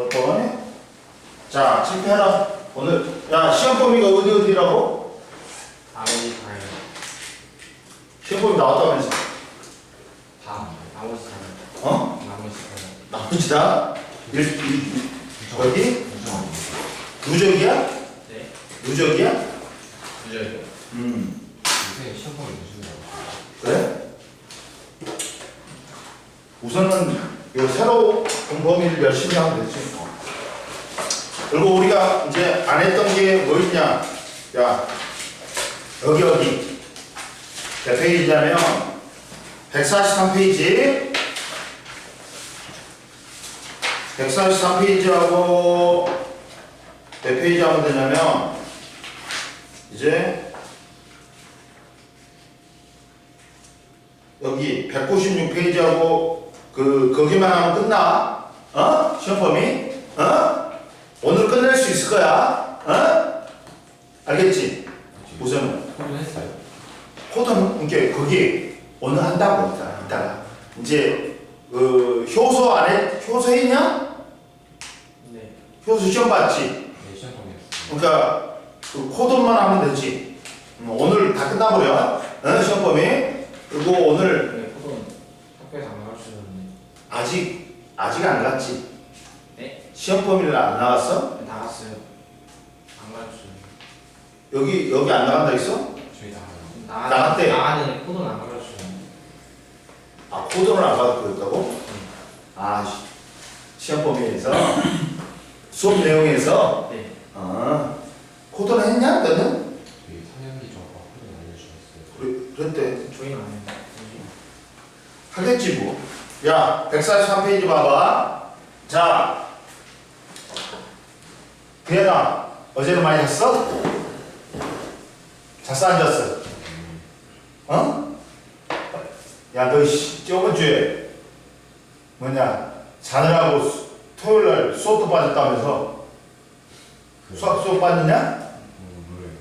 그렇고. 자, 체크해라. 오늘, 야, 시험 범위가 어디라고? 나머지 다요. 시험 범위 나왔다면서. 다. 나머지 다요. 어? 나머지 다요. 나머지 다? 여기? 누적이야? 네. 누적이야? 늦어요. 요새 시험 보면 무슨 그래? 우선은 요 새로 본 범위를 열심히 하면 되지. 그리고 우리가 이제 안 했던 게 뭐 있냐? 야, 여기 몇 페이지냐면 143페이지 143페이지하고 몇 페이지 하면 되냐면 이제 여기 196페이지하고 거기만 하면 끝나. 어? 시험 범위? 어? 오늘 끝낼 수 있을 거야. 어? 알겠지? 우선은 코드 했어요? 코드는 이게 거기 오늘 한다고 이따가 이제 효소 안에 효소 했냐? 네. 효소 시험 봤지? 네, 시험 보면 그러니까 그 코드만 하면 되지. 오늘 다 끝나버려. 어? 시험 범위. 그리고 오늘 네, 그건 학교에서 안 가르쳐줬는데. 아직 안 갔지. 네? 시험 범위를 안 나왔어? 네, 나갔어요. 안 가르쳐줘요. 여기 안 나간다 했어? 저희 다 알아요. 나갔대. 나가는 코드는 안 가르쳐줘요. 아, 코드를 안 받고 있다고? 아, 시험 범위에서 수업 내용에서 네. 코드를 했냐 너는? 저희 4년기 저거 코드 알려주셨어요. 그랬대. 저희는 안 해요. 하겠지 뭐. 야, 143페이지 봐봐. 자, 대현아, 어제는 많이 잤어? 잤어 안 잤어? 어? 야, 너 저번 주에 뭐냐 자느라고 토요일날 수업도 빠졌다면서 수업 빠졌냐? 몰라요.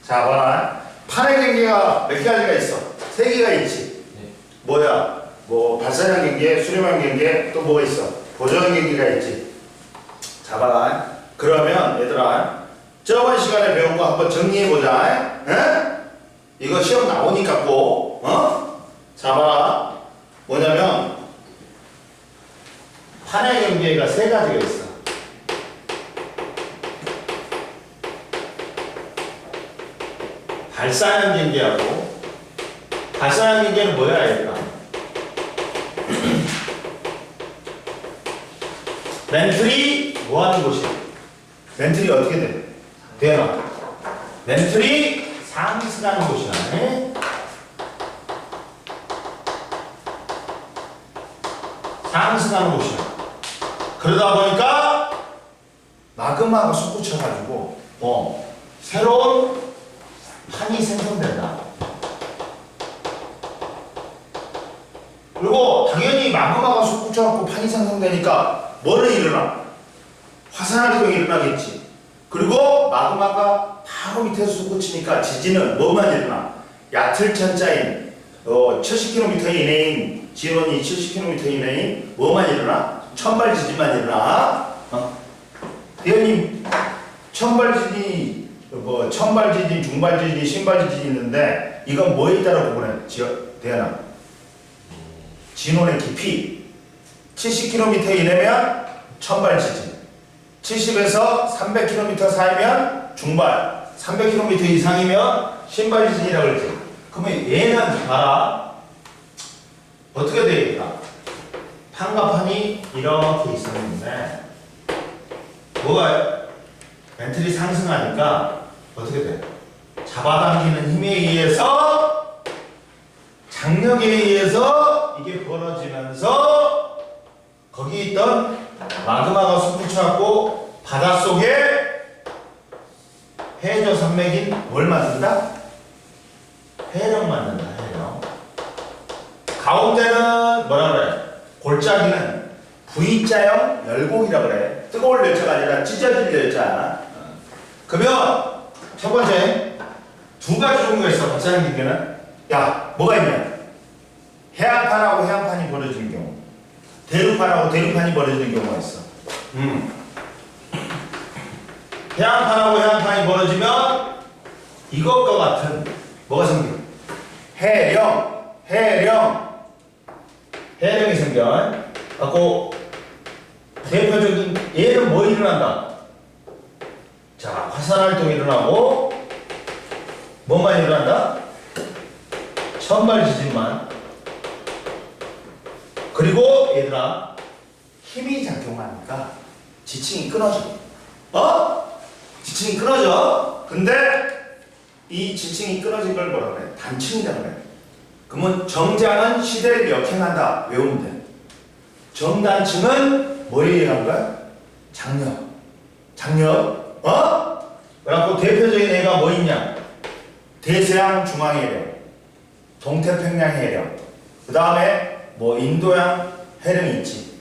자, 봐라. 판의 경계가 몇 가지가 있어? 세 개가 있지. 네. 뭐야? 뭐 발사형 경계, 수렴형 경계, 또 뭐가 있어? 보조형 경계가 있지. 자, 봐라. 그러면 얘들아, 저번 시간에 배운 거 한번 정리해 보자. 에? 이거 시험 나오니까 꼭, 어? 자, 봐라. 뭐냐면 판의 경계가 세 가지가 있어. 발사형 경계하고, 발사형 경계는 뭐야, 얘들아? 멘틀이 뭐 하는 곳이야? 멘틀이 어떻게 돼? 대현아. 멘틀이 상승하는 곳이야. 네? 상승하는 곳이야. 그러다 보니까 마그마가 솟구쳐가지고 새로운 판이 생성된다. 그리고 당연히 마그마가 솟구쳐갖고 판이 생성되니까 뭐는 일어나? 화산활동이 일어나겠지. 그리고 마그마가 바로 밑에서 솟구치니까 지진은 뭐만 일어나? 얕을 천자인 70km 이내인 지온이 70km 이내인 뭐만 일어나? 천발 지진만 일어나. 대현님 천발 지진이 천발 지진, 중발 지진, 신발 지진이 있는데 이건 뭐에 따라 구분해? 대현아. 진원의 깊이 70km 이내면 천발 지진, 70에서 300km 사이면 중발, 300km 이상이면 신발 지진이라고 그랬지. 그러면 얘는 봐라. 어떻게 되겠다? 판과 판이 이렇게 있었는데 뭐가 멘틀이 상승하니까 어떻게 돼? 잡아당기는 힘에 의해서 장력에 의해서 이게 벌어지면서 거기 있던 마그마가 솟구쳐갖고 바닷속에 해저 산맥인 뭘 만든다? 해령 만든다. 해령. 가운데는 뭐라 그래? 골짜기는 V자형 열곡이라 그래. 뜨거울 열차가 아니라 찢어질 열차. 그러면 첫 번째 두 가지 종류가 있어. 발사형 경계는. 야, 뭐가 있냐? 해안판하고 해안판이 벌어지는 경우. 대륙판하고 대륙판이 벌어지는 경우가 있어. 해안판하고 해안판이 벌어지면 이것과 같은 뭐가 생겨? 해령이 생겨. 갖고 대표적인 얘는 뭐 일어난다? 자, 화산활동이 일어나고 뭐만 일어난다? 천발 지진만. 그리고 얘들아 힘이 작용하니까 지층이 끊어져. 지층이 끊어져. 근데 이 지층이 끊어진 걸 뭐라 그래? 단층이라 그래. 그러면 정장은 시대를 역행한다. 외우면 돼. 정단층은 뭘 얘기하는 거야? 장력. 그래갖고 대표적인 애가 뭐 있냐? 대서양 중앙해령, 동태평양 해령, 그 다음에 뭐 인도양 해령이 있지.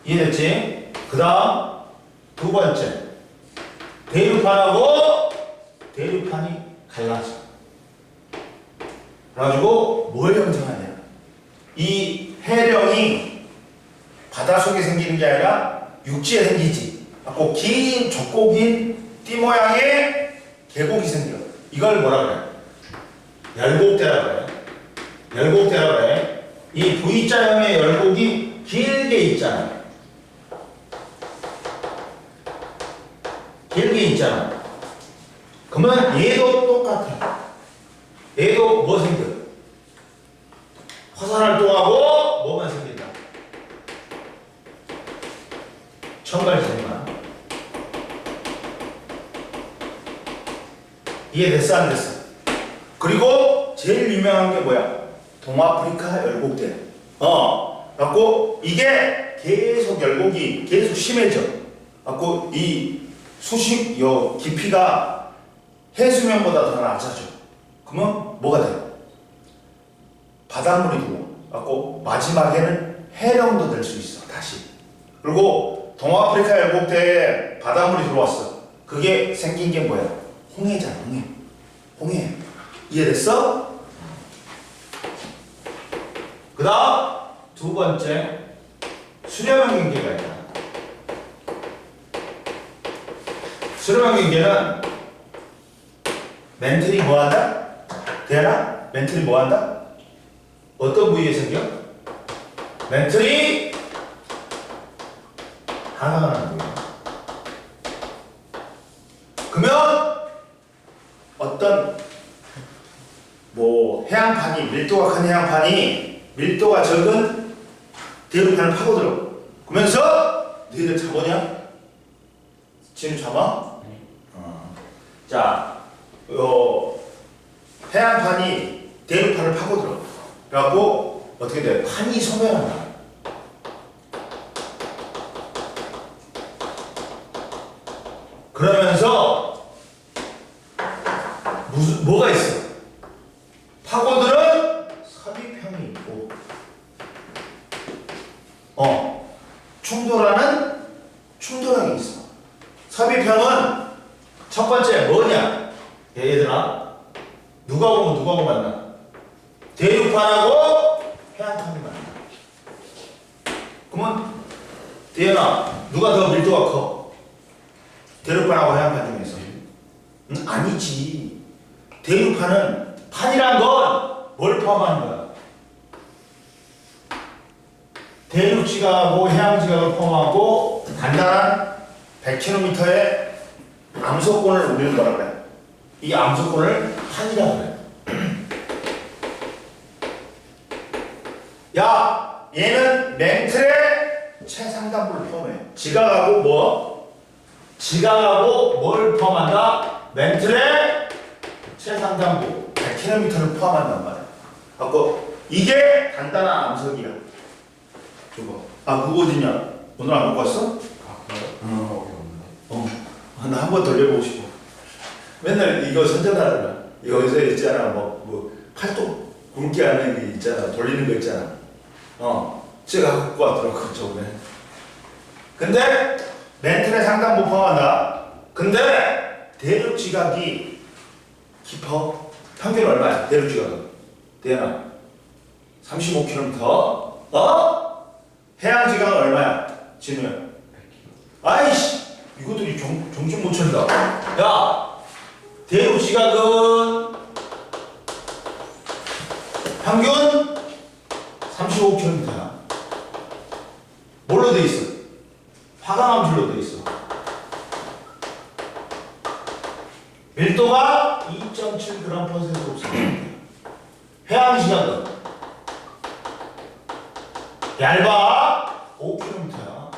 이해됐지? 그 다음 두 번째 대륙판하고 대륙판이 갈라져. 그래가지고 뭘 형성하냐? 이 해령이 바닷속에 생기는 게 아니라 육지에 생기지. 갖고 긴 좁고 긴 띠 모양의 계곡이 생겨. 이걸 뭐라 그래? 열곡대라 그래. 열곡대라 그래. 이 V자형의 열곡이 길게 있잖아. 길게 있잖아. 그러면 얘도 똑같아. 얘도 뭐 생겨? 화산활동하고 뭐만 생긴다? 천발지진만. 이해됐어 안 됐어? 그리고 제일 유명한 게 뭐야? 동아프리카 열곡대. 갖고 이게 계속 열곡이 계속 심해져. 갖고 이 수심 깊이가 해수면보다 더 낮아져. 그러면 뭐가 돼? 바닷물이 들어와. 갖고 마지막에는 해령도 될 수 있어. 다시. 그리고 동아프리카 열곡대에 바닷물이 들어왔어. 그게 생긴 게 뭐야? 홍해잖아. 홍해. 이해됐어? 그 다음 두 번째 수렴형 경계가 있다. 수렴형 경계는 멘틀이 뭐한다? 대현아? 멘틀이 뭐한다? 어떤 부위에 생겨? 멘틀이 하강하는 부위. 그러면 어떤 뭐 해양판이 밀도가 큰 해양판이 밀도가 적은 대륙판을 파고들어. 그러면서 너희들 잡으냐? 지금 잡아? 자, 해양판이 대륙판을 파고들어. 그래갖고 어떻게 돼? 판이 소멸한다. 그러면서 뭐가 있어? 파고들은 섭입형이 있고, 충돌하는 충돌형이 있어. 섭입형은 첫 번째 뭐냐? 얘들아, 누구하고 만나? 대륙판하고 해안판이 만나. 그러면 대현아, 누가 더 밀도가 커? 대륙판하고 해안판 중에서? 아니지. 대륙판은 판이란 건 뭘 포함하는 거야? 대륙 지각하고 해양 지각을 포함하고 단단한 100km의 암석권을 우리는 뭐라 그래? 이 암석권을 판이라고 그래. 야, 얘는 멘틀의 최상단부를 포함해. 지각하고 뭐? 지각하고 뭘 포함한다? 멘틀의 최상단부 100km를 포함한단 말이야. 갖고 이게 단단한 암석이야. 저거. 그거 어디냐? 오늘 안 갖고 왔어? 그래요? 나 한 번 돌려보고 싶어. 맨날 이거 선전하잖아. 여기서 있잖아. 뭐 팔뚝 굵게 하는 게 있잖아. 돌리는 거 있잖아. 제가 갖고 왔더라고 저번에. 근데 멘틀의 상단부 포함한다. 근데 대륙 지각이 깊어. 평균 얼마야? 대륙 지각은? 대현아 35km? 해양지각은 얼마야? 진우야. 100km. 아이씨, 이것들이 정신 못 차린다. 야, 대륙지각은 평균 35km야. 뭘로 돼 있어? 화강암질로 돼 있어. 밀도가 2.7g/s 곱셈. 해양지각은 얇아 5km야.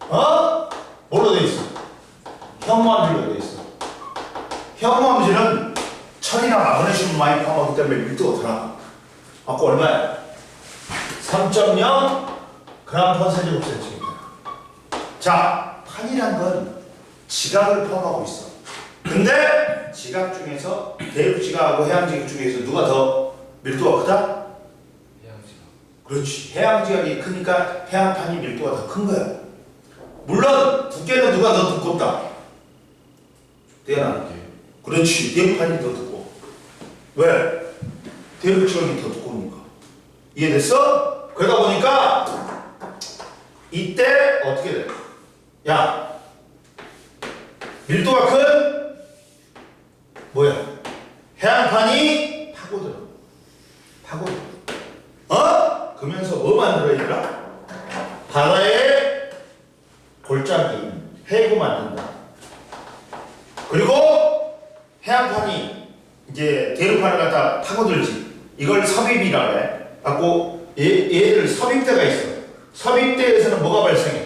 어? 뭘로 돼 있어? 현무암질로 돼 있어. 현무암질은 철이나 마그네슘 많이 포함하기 때문에 밀도가 더 나가. 아까 얼마야? 3.0g/cm. 자, 판이란 건 지각을 포함하고 있어. 근데 지각 중에서 대륙지각하고 해양지각 중에서 누가 더 밀도가 크다? 해양지각. 그렇지. 해양지각이 크니까 해양판이 밀도가 더 큰 거야. 물론 두께는 누가 더 두껍다? 대현아. 그렇지. 대륙판이 더 두꺼워. 왜? 대륙지각이 더 두꺼우니까. 이해됐어? 그러다 보니까 이때 어떻게 돼? 야, 밀도가 큰 뭐야? 해양판이 파고들어. 파고들어. 어? 그러면서 뭐 만들어 얘들아? 바다에 골짜기, 해구 만든다. 그리고 해양판이 이제 대륙판을 갖다 파고들지. 이걸 섭입이라고 해. 갖고 얘들 섭입대가 있어. 섭입대에서는 뭐가 발생해?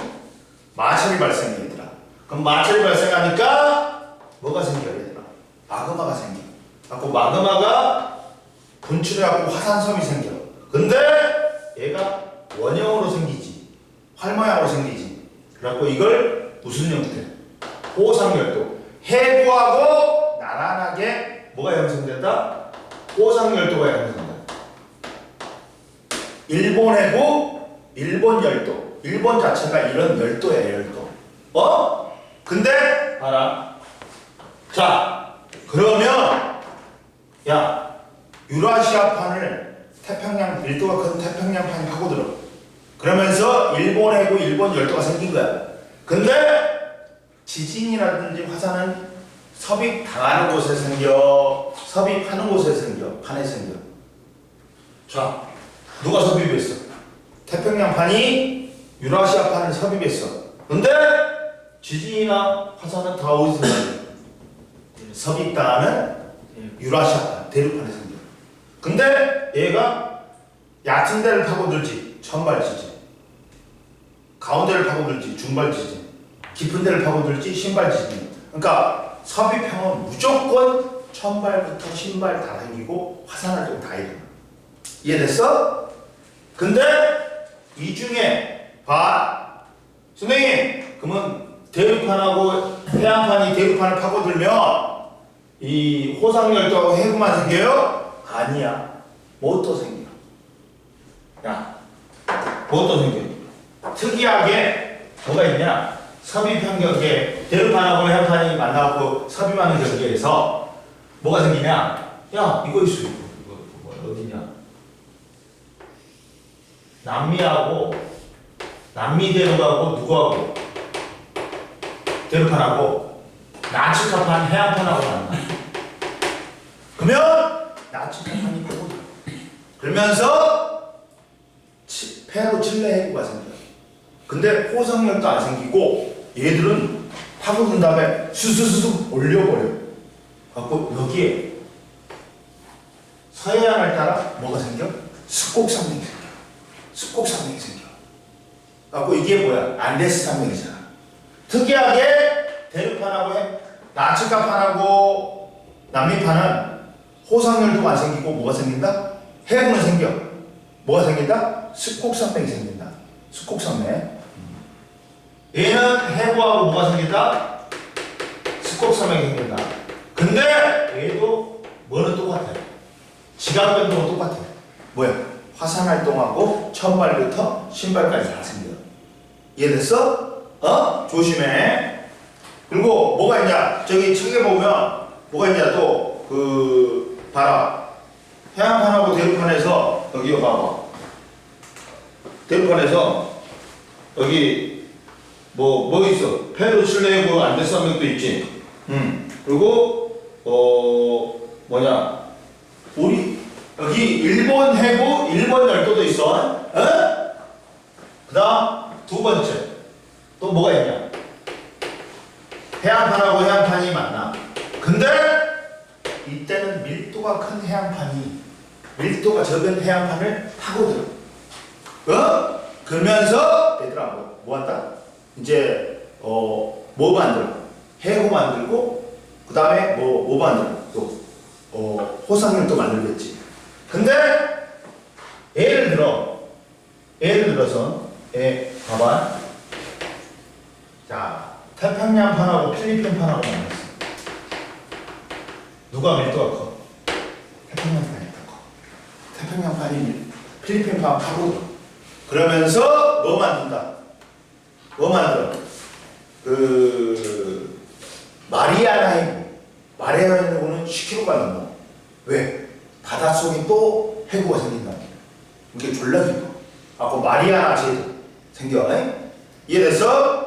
마찰이 발생해 얘들아. 그럼 마찰이 발생하니까 뭐가 생겨 얘들아? 마그마가 생겨. 갖고 마그마가 분출해갖고 화산섬이 생겨. 근데 얘가 원형으로 생기지. 활 모양으로 생기지. 그래갖고 이걸 무슨 형태? 호상열도. 해구하고 나란하게 뭐가 형성된다? 호상열도가 형성된다. 일본 해구, 일본 열도. 일본 자체가 이런 열도야, 열도. 어? 근데 봐라. 자, 그러면 야, 유라시아판을 태평양 밀도가 큰 태평양판이 파고들어. 그러면서 일본 해구, 일본 열도가 생긴 거야. 근데 지진이라든지 화산은 섭입 당하는 곳에 생겨, 섭입하는 곳에 생겨, 판에 생겨. 자, 누가 섭입했어? 태평양판이 유라시아판을 섭입했어. 근데 지진이나 화산은 다 어디서 생겨? 섭입당하는 유라시아판, 대륙판에 생겨. 근데 얘가 얕은 데를 파고들지, 천발 지진. 가운데를 파고들지, 중발 지진. 깊은 데를 파고들지, 신발 지진. 그러니까 섭입형은 무조건 천발부터 신발 다 생기고 화산활동 다 일어나. 이해됐어? 근데 이 중에 봐. 선생님, 그러면 대륙판하고 해양판이 대륙판을 파고들면 이 호상열도하고 해구만 생겨요? 아니야. 뭐 또 생겨? 야, 뭐 또 생겨? 특이하게 뭐가 있냐? 섭입형 경계, 대륙판하고 해양판이 만나고 섭입하는 경계에서 뭐가 생기냐? 야, 이거 있어. 이거 뭐야? 어디냐? 남미 대륙하고 누구하고? 대륙판하고 나치카판 해양판하고 만나. 그러면 나치카판이 파고들어. 그러면서 페루 칠레 해구가 생겨. 근데 호상열도 안 생기고 얘들은 파고든 다음에 수수수수 올려버려. 갖고 여기에 서해안을 따라 뭐가 생겨? 습곡산맥이 생겨. 습곡산맥이 생겨. 갖고 이게 뭐야? 안데스 산맥이잖아. 특이하게 대륙판하고 나치카판하고 남미판은 호상열도가 안 생기고 뭐가 생긴다? 해구는 생겨. 뭐가 생긴다? 습곡산맥이 생긴다. 습곡산맥. 얘는 해구하고 뭐가 생긴다? 습곡산맥이 생긴다. 근데 얘도 뭐는 똑같아. 지각 변동은 똑같아. 뭐야? 화산활동하고 천발부터 신발까지 다 생겨. 이해됐어? 어? 조심해. 그리고 뭐가 있냐? 저기 책에 보면 뭐가 있냐? 또 봐라. 해양판하고 대륙판에서 여기 봐봐. 대륙판에서 여기 뭐 있어? 페루, 칠레, 뭐 안데스 산맥도 있지. 그리고 우리 여기 일본 해구, 일본 열도도 있어. 그다음 두 번째 또 뭐가 있냐? 해안판하고 해안판이 만나. 근데 이때는 밀도가 큰 해안판이 밀도가 적은 해안판을 파고들어. 그러면서 얘들아 뭐 한다? 이제 뭐 만들어? 해구 만들고 그 다음에 뭐 만들어? 또 호상열도 만들겠지. 근데 예를 들어서 봐봐. 자, 태평양판하고 필리핀판하고 만났어. 누가 밀도가 커? 태평양판이 더 커. 태평양판이 필리핀판 파고들어. 그러면서 뭐 만든다? 뭐 만들어? 마리아나 해구. 마리아나 해구는 10km가 넘어. 왜? 바닷속에 또 해구가 생긴다. 이게 졸라 깊어. 그 마리아나 제도 생겨. 이해됐어?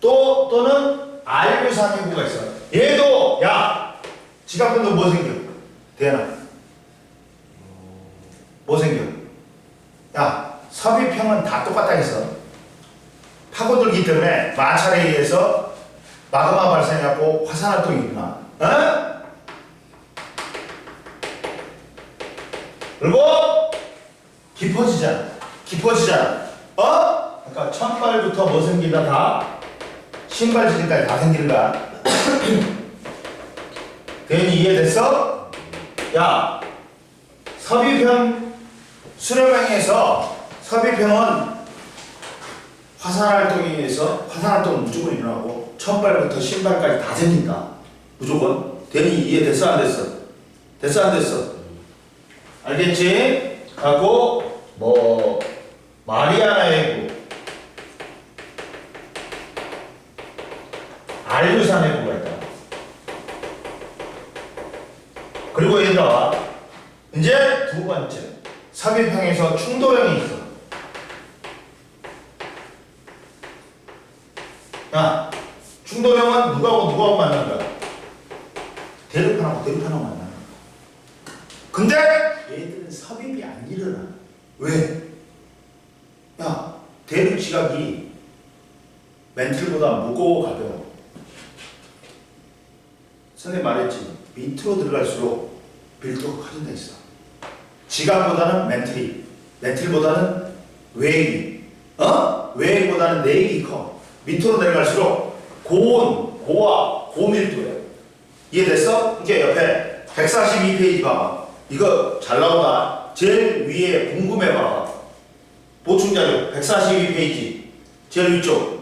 또는 알류산 해구가 있어. 얘도 지갑근도 뭐 생겨? 대현아. 뭐 생겨? 서비평은 다 똑같다 했어. 파고들기 때문에 마찰에 의해서 마그마 발생해갖고 화산활동이 일어나. 그리고 깊어지잖아. 그러니까 천발부터 뭐 생긴다 다 신발 지름까지 다 생기는 거야. 괜히 이해됐어? 서비평 수렴행에서 서비평은 화산활동에 의해서 화산활동은 무조건 일어나고 천발부터 신발까지 다 생긴다. 무조건. 괜히 이해됐어 안 됐어? 됐어 안 됐어? 알겠지? 하고 마리아나 해구, 알류산 해구가 있다. 그리고 얘들아 이제 두 번째 서비평에서 충돌형이 있어. 충돌형은 누구하고 만나는 거야? 대륙판하고 만나는 거야. 근데 얘들은 섭입이 안 일어나. 왜? 대륙 지각이 멘틀보다 무거워 가벼워. 선생님 말했지. 밑으로 들어갈수록 밀도가 커진다 했어. 지각보다는 멘틀보다는 웨이기. 웨이기보다는 내익이 커. 밑으로 내려갈수록 고밀도야. 이해됐어? 이게 옆에 142페이지 봐봐. 이거 잘 나온다. 제일 위에 궁금해봐. 보충자료 142페이지 제일 위쪽.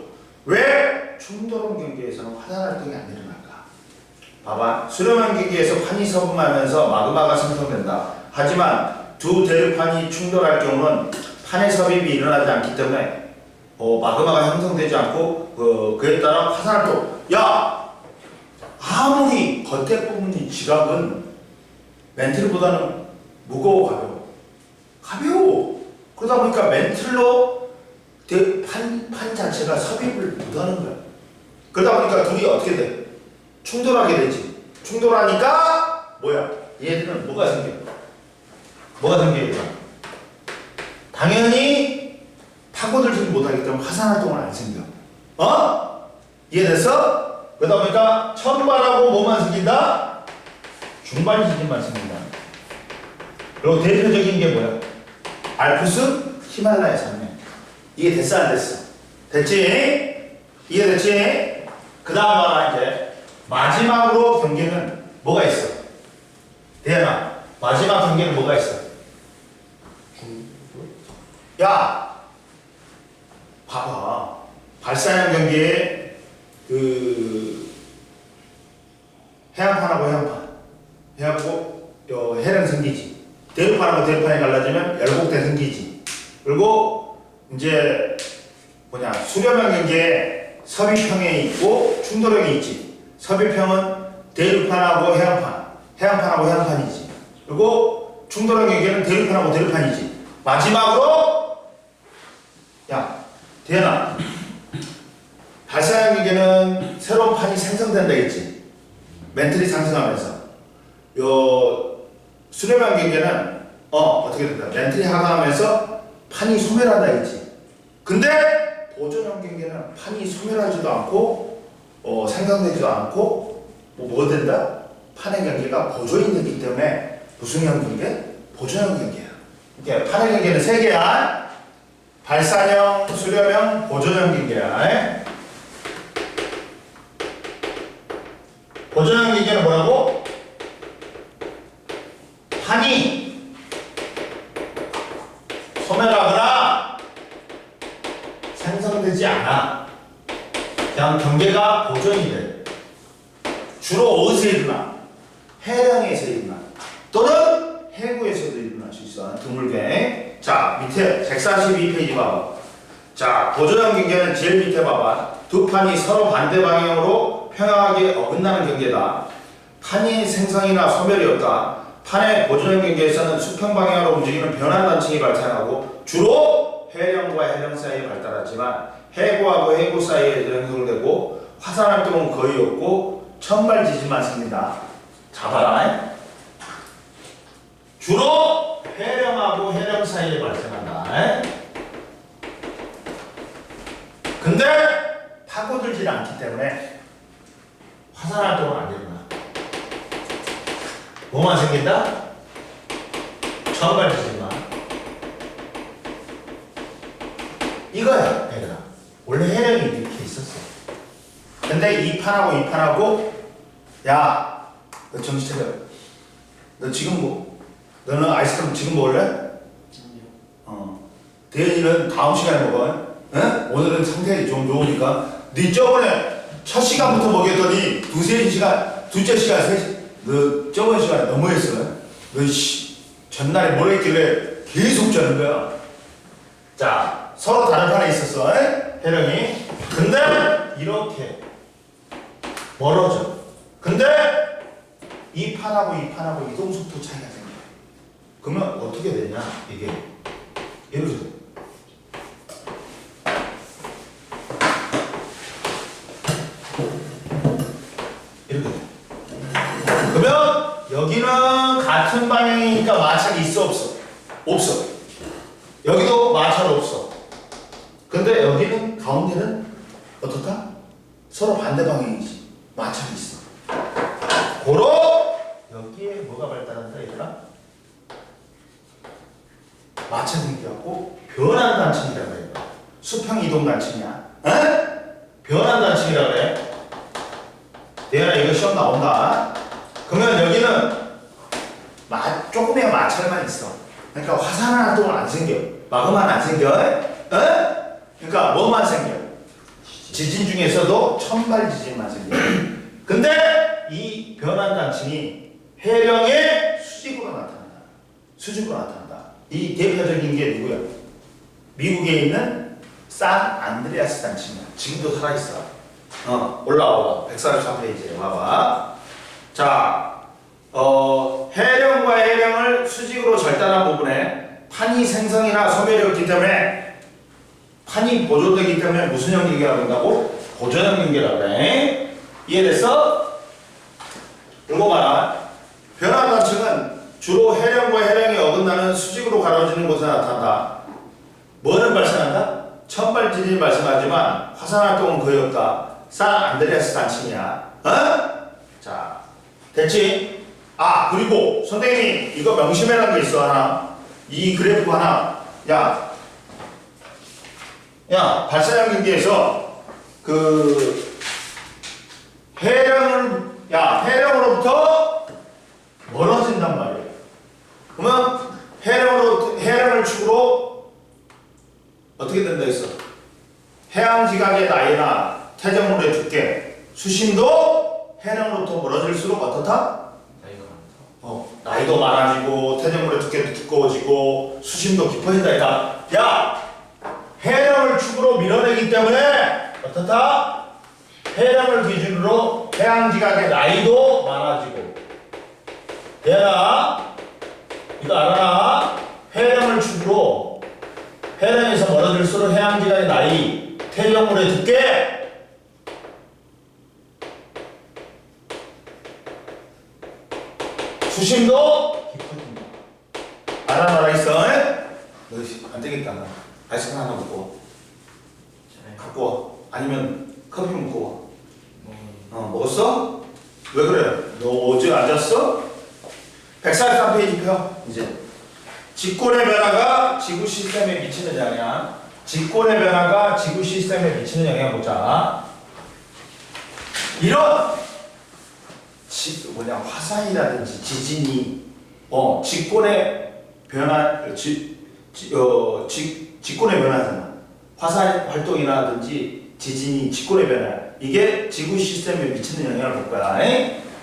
왜 충돌원 경계에서는 화산활동이 안 일어날까? 봐봐. 수렴한 경계에서 판이 서분하면서 마그마가 생성된다. 하지만 두 대륙판이 충돌할 경우는 판의 섭입이 일어나지 않기 때문에 마그마가 형성되지 않고 그에 따라 화산활동. 아무리 겉에 부분이 지각은 멘틀보다는 무거워 가벼워. 그러다 보니까 멘틀로 판 자체가 섭입을 못하는 거야. 그러다 보니까 둘이 어떻게 돼? 충돌하게 되지. 충돌하니까 얘들은 뭐가 생겨? 당연히 파고들지 못하기 때문에 화산활동은 안 생겨. 이해됐어? 그러다 보니까 천발하고 뭐만 생긴다? 중발 지진만 생긴다. 그리고 대표적인 게 뭐야? 알프스, 히말라야 산맥. 이게 됐어 안 됐어? 됐지? 이해됐지? 그 다음 봐라. 이제 마지막으로 경계는 뭐가 있어? 대현아, 마지막 경계는 뭐가 있어? 봐봐. 발사형 경계에 해안판하고 해안판 해갖고 해령 생기지. 대륙판하고 대륙판이 갈라지면 열곡대 생기지. 그리고 이제 수렴형 경계에 서비평에 있고 충돌형이 있지. 서비평은 대륙판하고 해안판하고 해안판이지. 그리고 충돌형 경계는 대륙판하고 대륙판이지. 마지막으로 대현아, 발사형 기계는 새로운 판이 생성된다 했지. 멘틀이 상승하면서. 요 수렴형 기계는 어떻게 된다? 멘틀이 하강하면서 판이 소멸한다 했지. 근데 보존형 기계는 판이 소멸하지도 않고 생성되지도 않고 뭐 된다? 판의 경계가 보존이 되기 때문에 무슨 형 경계? 보존형 경계야. 이렇게 판의 경계는 세 개야. 발산형, 수렴형, 보존형 경계야. 보존형 경계는 뭐라고? 판이 소멸하거나 생성되지 않아. 그냥 경계가 보존이 돼. 주로 어디서 일어나? 해령에서 일어나. 또는 해구에서도 일어날 수 있어. 드물게. 자, 밑에 142페이지 봐봐. 자, 보존형 경계는 제일 밑에 봐봐. 두 판이 서로 반대 방향으로 평행하게 어긋나는 경계다. 판이 생성이나 소멸이 없다. 판의 보존형 경계에서는 수평 방향으로 움직이는 변환 단층이 발생하고 주로 해령과 해령 사이에 발달하지만 해구하고 해구 사이에 형성되고 화산 활동은 거의 없고 천발 지진만 씁니다. 잡아라. 주로 해령하고 해령 사이에 발생한다. 근데 파고들지 않기 때문에 화산 활동은 안 일어나. 뭐만 생긴다? 천발 지진만. 이거야, 얘들아. 원래 해령이 이렇게 있었어. 근데 이 판하고 이 판하고, 야, 너 정신 차려. 너 지금 뭐, 너는 아이스크림 지금 먹을래? 대현이는 다음 시간에 먹어. 응? 오늘은 상태가 좀 좋으니까. 네 저번에 첫 시간부터 먹였더니 두세 시간, 둘째 시간, 너 저번 시간에 너무 했어. 너 전날에 뭘 했길래 계속 자는 거야. 자, 서로 다른 판에 있었어. 해령이. 근데 이렇게 멀어져. 근데 이 판하고 이 판하고 이동 속도 차이가 생겨. 그러면 어떻게 되냐? 이게 이렇게 돼. 이렇게 돼. 그러면 여기는 같은 방향이니까 마찰이 있어 없어? 없어. 여기도 마찰 없어. 근데 여기는 가운데는 어떻다? 서로 반대 방향이지. 마찰이 있어. 고로 여기에 뭐가 발달한다 얘들아? 마찰이 생겨갖고 변환 단층이라고 해요. 수평 이동 단층이야. 변환 단층이라고 그래. 대현아 이거 시험 나온다. 그러면 여기는 조금의 마찰만 있어. 그러니까 화산 활동은 안 생겨. 마그마는 안 생겨. 그러니까 뭐만 생겨? 지진 중에서도 천발 지진만 생겨. 근데 이 변환 단층이 해령의 수직으로 나타난다. 수직으로 나타난다. 이 대표적인 게 누구야? 미국에 있는 산 안드레아스 단층이야. 지금도 살아있어. 올라와. 143페이지에 봐봐. 자, 해령과 해령을 수직으로 절단한 부분에 판이 생성이나 소멸이 없기 때문에 판이 보존되기 때문에 무슨 형 경계라고 한다고? 보존형 경계라고 해. 이해됐어? 읽어봐라. 변화 단층은 주로 해령과 해령이 어긋나는 수직으로 가로지는 곳에 나타난다. 뭐는 발생한다? 천발 지진이 발생하지만 화산 활동은 거의 없다. 산 안드레아스 단층이야. 자, 됐지? 그리고 선생님이 이거 명심해라는 게 있어 하나. 이 그래프 하나. 야, 발사형 경계에서 해령으로부터 멀어진단 말이에요. 그러면 해령을 축으로 어떻게 된다 했어? 해양 지각의 나이나 태정물의 두께, 수심도 해령으로부터 멀어질수록 어떻다? 나이가 많다. 나이도 많아지고 태정물의 두께도 두꺼워지고 수심도 깊어진다. 야, 해령을 축으로 밀어내기 때문에 어떻다? 해령을 기준으로 해양 지각의 나이도 많아지고. 얘나 이거 알아라? 해령을 축으로 해변에서 멀어질수록 해양지간의 나이, 퇴적물의 두께, 수심도 깊어진다. 알아 있어. 너 안 되겠다. 나 아이스크림 하나 먹고 갖고 와. 아니면 커피 먹고 와. 먹었어? 왜 그래? 너 어제 앉았어? 143페이지 펴. 이제 직권의 변화가 지구 시스템에 미치는 영향. 직권의 변화가 지구 시스템에 미치는 영향 보자. 이런 화산이라든지 지진이 직권의 변화 직권의 변화잖아. 화산 활동이라든지 지진이 직권의 변화. 이게 지구 시스템에 미치는 영향을 볼 거야.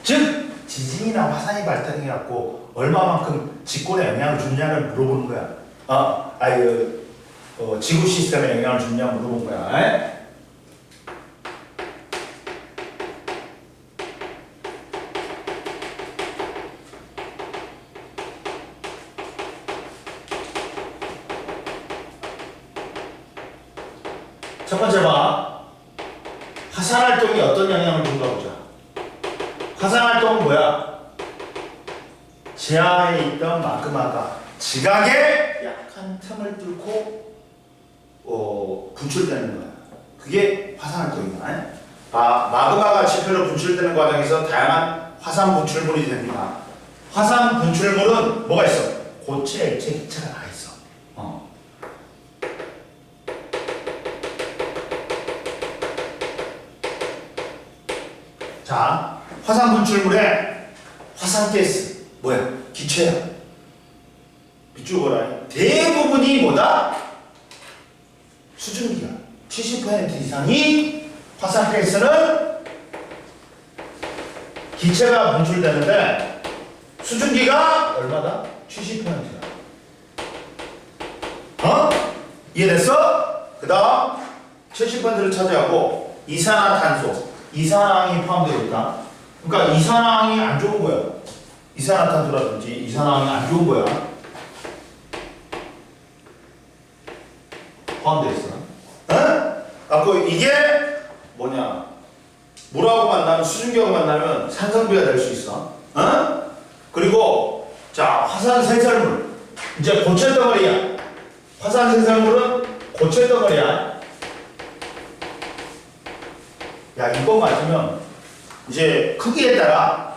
즉 지진이나 화산이 발생해갖고 얼마만큼 직권에 영향을 주느냐를 물어보는 거야. 지구 시스템에 영향을 주느냐 물어본 거야. 첫 번째 봐. 화산 활동이 어떤 영향을 준가 보자. 화산 활동은 뭐야? 지하에 있던 마그마가 지각에 약한 틈을 뚫고 분출되는 거야. 그게 화산 활동이야. 마그마가 지표로 분출되는 과정에서 다양한 화산 분출물이 됩니다. 화산 분출물은 뭐가 있어? 고체, 액체, 기체가 다 있어. 자, 화산 분출물에 화산가스 뭐야? 기체야. 밑줄 보라. 대부분이 뭐다? 수증기야. 70% 이상이 화산가스는 기체가 분출되는데 수증기가 얼마다? 70%야. 이해됐어? 그 다음 70%를 차지하고 이산화탄소, 이산화황이 포함되어 있다. 그러니까 이산화황이 안 좋은 거야. 이산화탄소라든지 이산화황이 안 좋은 거야. 포함되어 있어. 이게 뭐냐? 물하고 만나면 수증기하고 만나면 산성비가 될 수 있어. 그리고 자, 화산 생성물 이제 고체 덩어리야. 화산 생성물은 고체 덩어리야. 야, 이거 맞으면 이제 크기에 따라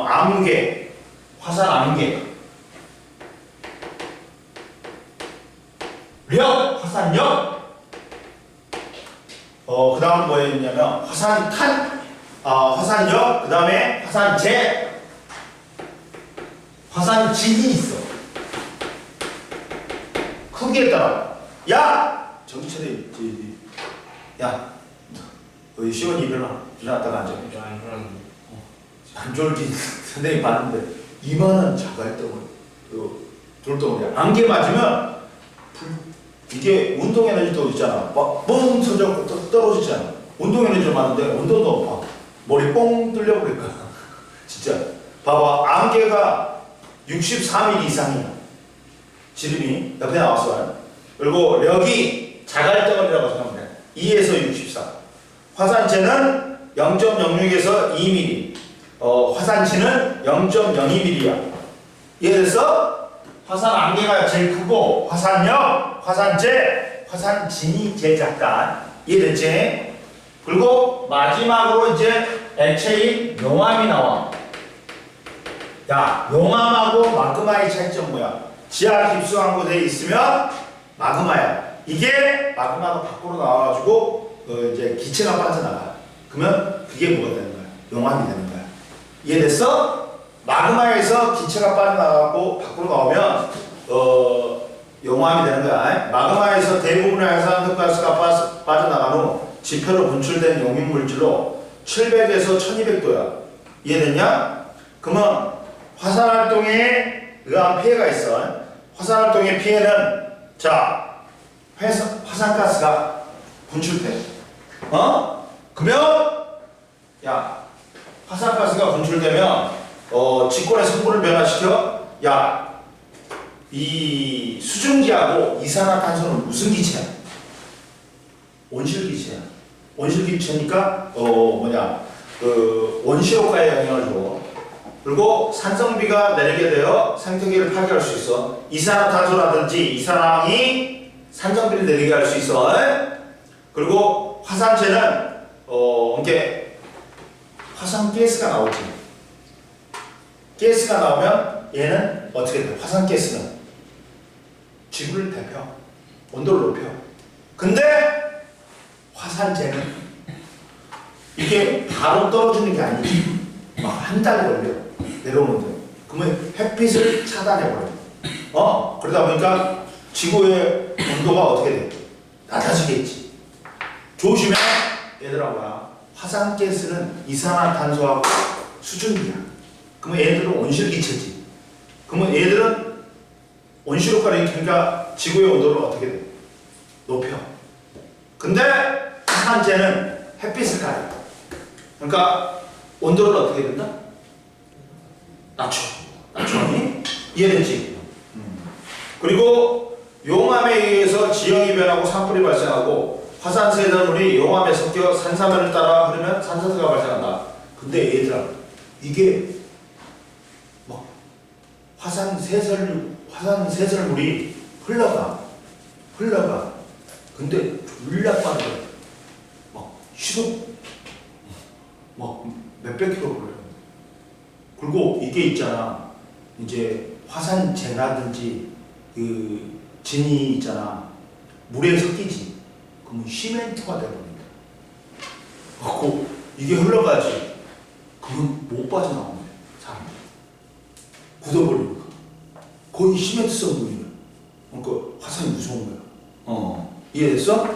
암계, 화산 암계, 화산력, 그 다음 뭐였냐면 화산력, 그 다음에 화산재, 화산진이 있어. 크기에 따라. 야! 정신 차려. 야, 너희 시원이 일어났다가 앉아. 안 졸지. 선생님 봤는데 이만한 자갈덩어리, 돌덩어리야. 안개 맞으면 이게 운동 에너지도 있잖아. 막 뻥 터져 떨어지잖아. 운동 에너지가 많은데 온도도 높아. 머리 뻥 뚫려버릴 거야. 진짜. 봐봐, 안개가 63mm 이상이야. 지름이 옆에 나왔어. 그리고 력이 자갈덩어리라고 생각하면 돼. 2에서 64. 화산재는 0.06에서 2mm. 화산진은 0.02mm야. 이해됐어? 화산 안개가 제일 크고 화산력, 화산재, 화산진이 제일 작다. 이해됐지? 그리고 마지막으로 이제 액체인 용암이 나와. 야, 용암하고 마그마의 차이점 뭐야? 지하 깊숙한 곳에 있으면 마그마야. 이게 마그마가 밖으로 나와가지고 이제 기체가 빠져나가. 그러면 그게 뭐가 되는 거야? 용암이 되는 거야. 이해됐어? 마그마에서 기체가 빠져나가고 밖으로 나오면 용암이 되는 거야. 마그마에서 대부분의 화산가스가 빠져나간 후 지표로 분출된 용융물질로 700에서 1200도야. 이해됐냐? 그러면 화산활동에 의한 피해가 있어. 화산활동의 피해는 자, 화산가스가 분출돼. 그러면 야, 화산가스가 분출되면 직권의 성분을 변화시켜. 야, 이 수증기하고 이산화탄소는 무슨 기체야? 온실기체야. 온실기체니까 그 원시효과에 영향을 줘. 그리고 산성비가 내리게 되어 생태계를 파괴할 수 있어. 이산화탄소라든지 이산화황이 산성비를 내리게 할 수 있어. 그리고 화산재는 이게 화산가스가 나오지. 가스가 나오면 얘는 어떻게 돼? 화산가스는 지구를 데펴. 온도를 높여. 근데 화산재는 이게 바로 떨어지는 게 아니지. 막 한 달 걸려. 내려오는데. 그러면 햇빛을 차단해버려. 그러다 보니까 지구의 온도가 어떻게 돼? 낮아지겠지. 조심해. 얘들아 뭐야. 화산가스는 이산화탄소하고 수증기야. 그러면 얘들은 온실기체지. 그러면 얘들은 온실효과를 일으키니까 지구의 온도를 어떻게 돼? 높여. 근데 화산재는 햇빛을 가려. 그러니까 온도를 어떻게 된다? 낮춰. 이해되지? 그리고 용암에 의해서 지형이 변하고 산불이 발생하고 화산세전물이 용암에 섞여 산사면을 따라 흐르면 산사태가 발생한다. 근데 얘들아, 이게 막 화산세설물이 흘러가. 근데 졸라 빠르게 막 시속 막 몇백 킬로 걸려요. 그리고 이게 있잖아. 이제 화산재라든지 그 진이 있잖아. 물에 섞이지. 그러면 시멘트가 돼버린다. 그리고 이게 흘러가지. 그러면 못 빠져나오네. 사람. 굳어버리니까. 거의 시멘트성 물이야. 그러니까 화산이 무서운 거야. 이해됐어?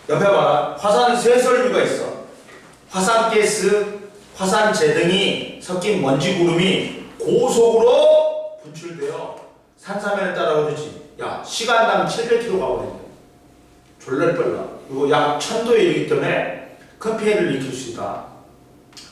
옆에 봐라. 화산 쇠설류가 있어. 화산가스, 화산재 등이 섞인 먼지 구름이 고속으로 분출되어 산사면에 따라 흐르지. 야, 시간당 700km 가거든요. 졸라 빨라. 그리고 약 1000도에 이르기 때문에 큰 피해를 일으킬 수 있다.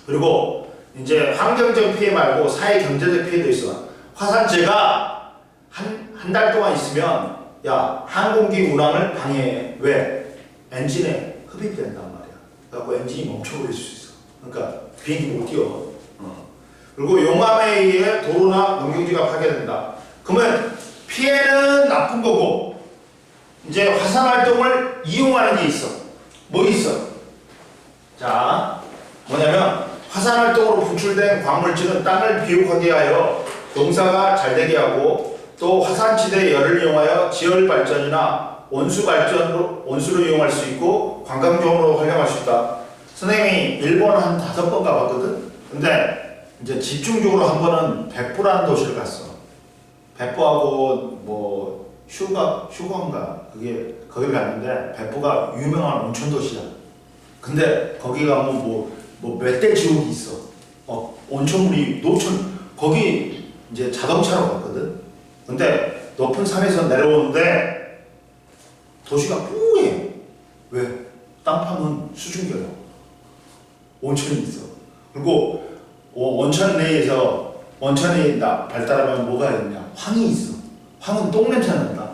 그리고 이제 환경적 피해 말고 사회 경제적 피해도 있어. 화산재가 한 달 동안 있으면 야, 항공기 운항을 방해해. 왜? 엔진에 흡입된단 말이야. 그래갖고 엔진이 멈춰버릴 수 있어. 그러니까 비행기 못 뛰어. 그리고 용암에 의해 도로나 농경지가 파괴된다. 그러면 피해는 나쁜 거고 이제 화산 활동을 이용하는 게 있어. 뭐 있어? 자, 뭐냐면 화산 활동으로 분출된 광물질은 땅을 비옥하게 하여 농사가 잘 되게 하고 또 화산지대의 열을 이용하여 지열 발전이나 온수를 이용할 수 있고 관광용으로 활용할 수 있다. 선생님이 일본 한 5번 가봤거든. 근데 이제 집중적으로 한 번은 백부라는 도시를 갔어. 백부하고 뭐 휴가인가 그게 거기를 갔는데 백부가 유명한 온천 도시야. 근데 거기 가면 뭐 멧돼 지옥이 있어. 온천물이 노천 거기 이제 자동차로 갔거든. 근데 높은 산에서 내려오는데 도시가 뿌해. 왜? 땅 파면 수증기야. 온천이 있어. 그리고 온천 내에서 온천이 발달하면 뭐가 있냐? 황이 있어. 황은 똥 냄새 난다.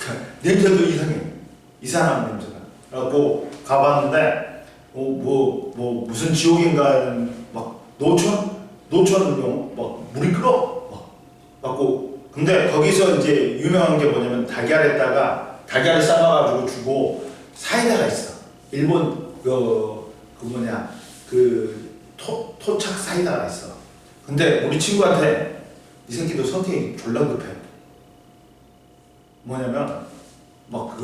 그러니까 냄새도 이상해. 이상한 냄새가. 그래갖고 가봤는데 무슨 지옥인가 막 노천은 막 물이 끓어. 갖고 근데 거기서 이제 유명한 게 뭐냐면 달걀에다가 달걀을 삶아가지고 주고 사이다가 있어. 일본 토착 사이다가 있어. 근데 우리 친구한테 이 새끼도 성격이 졸라 급해. 뭐냐면 막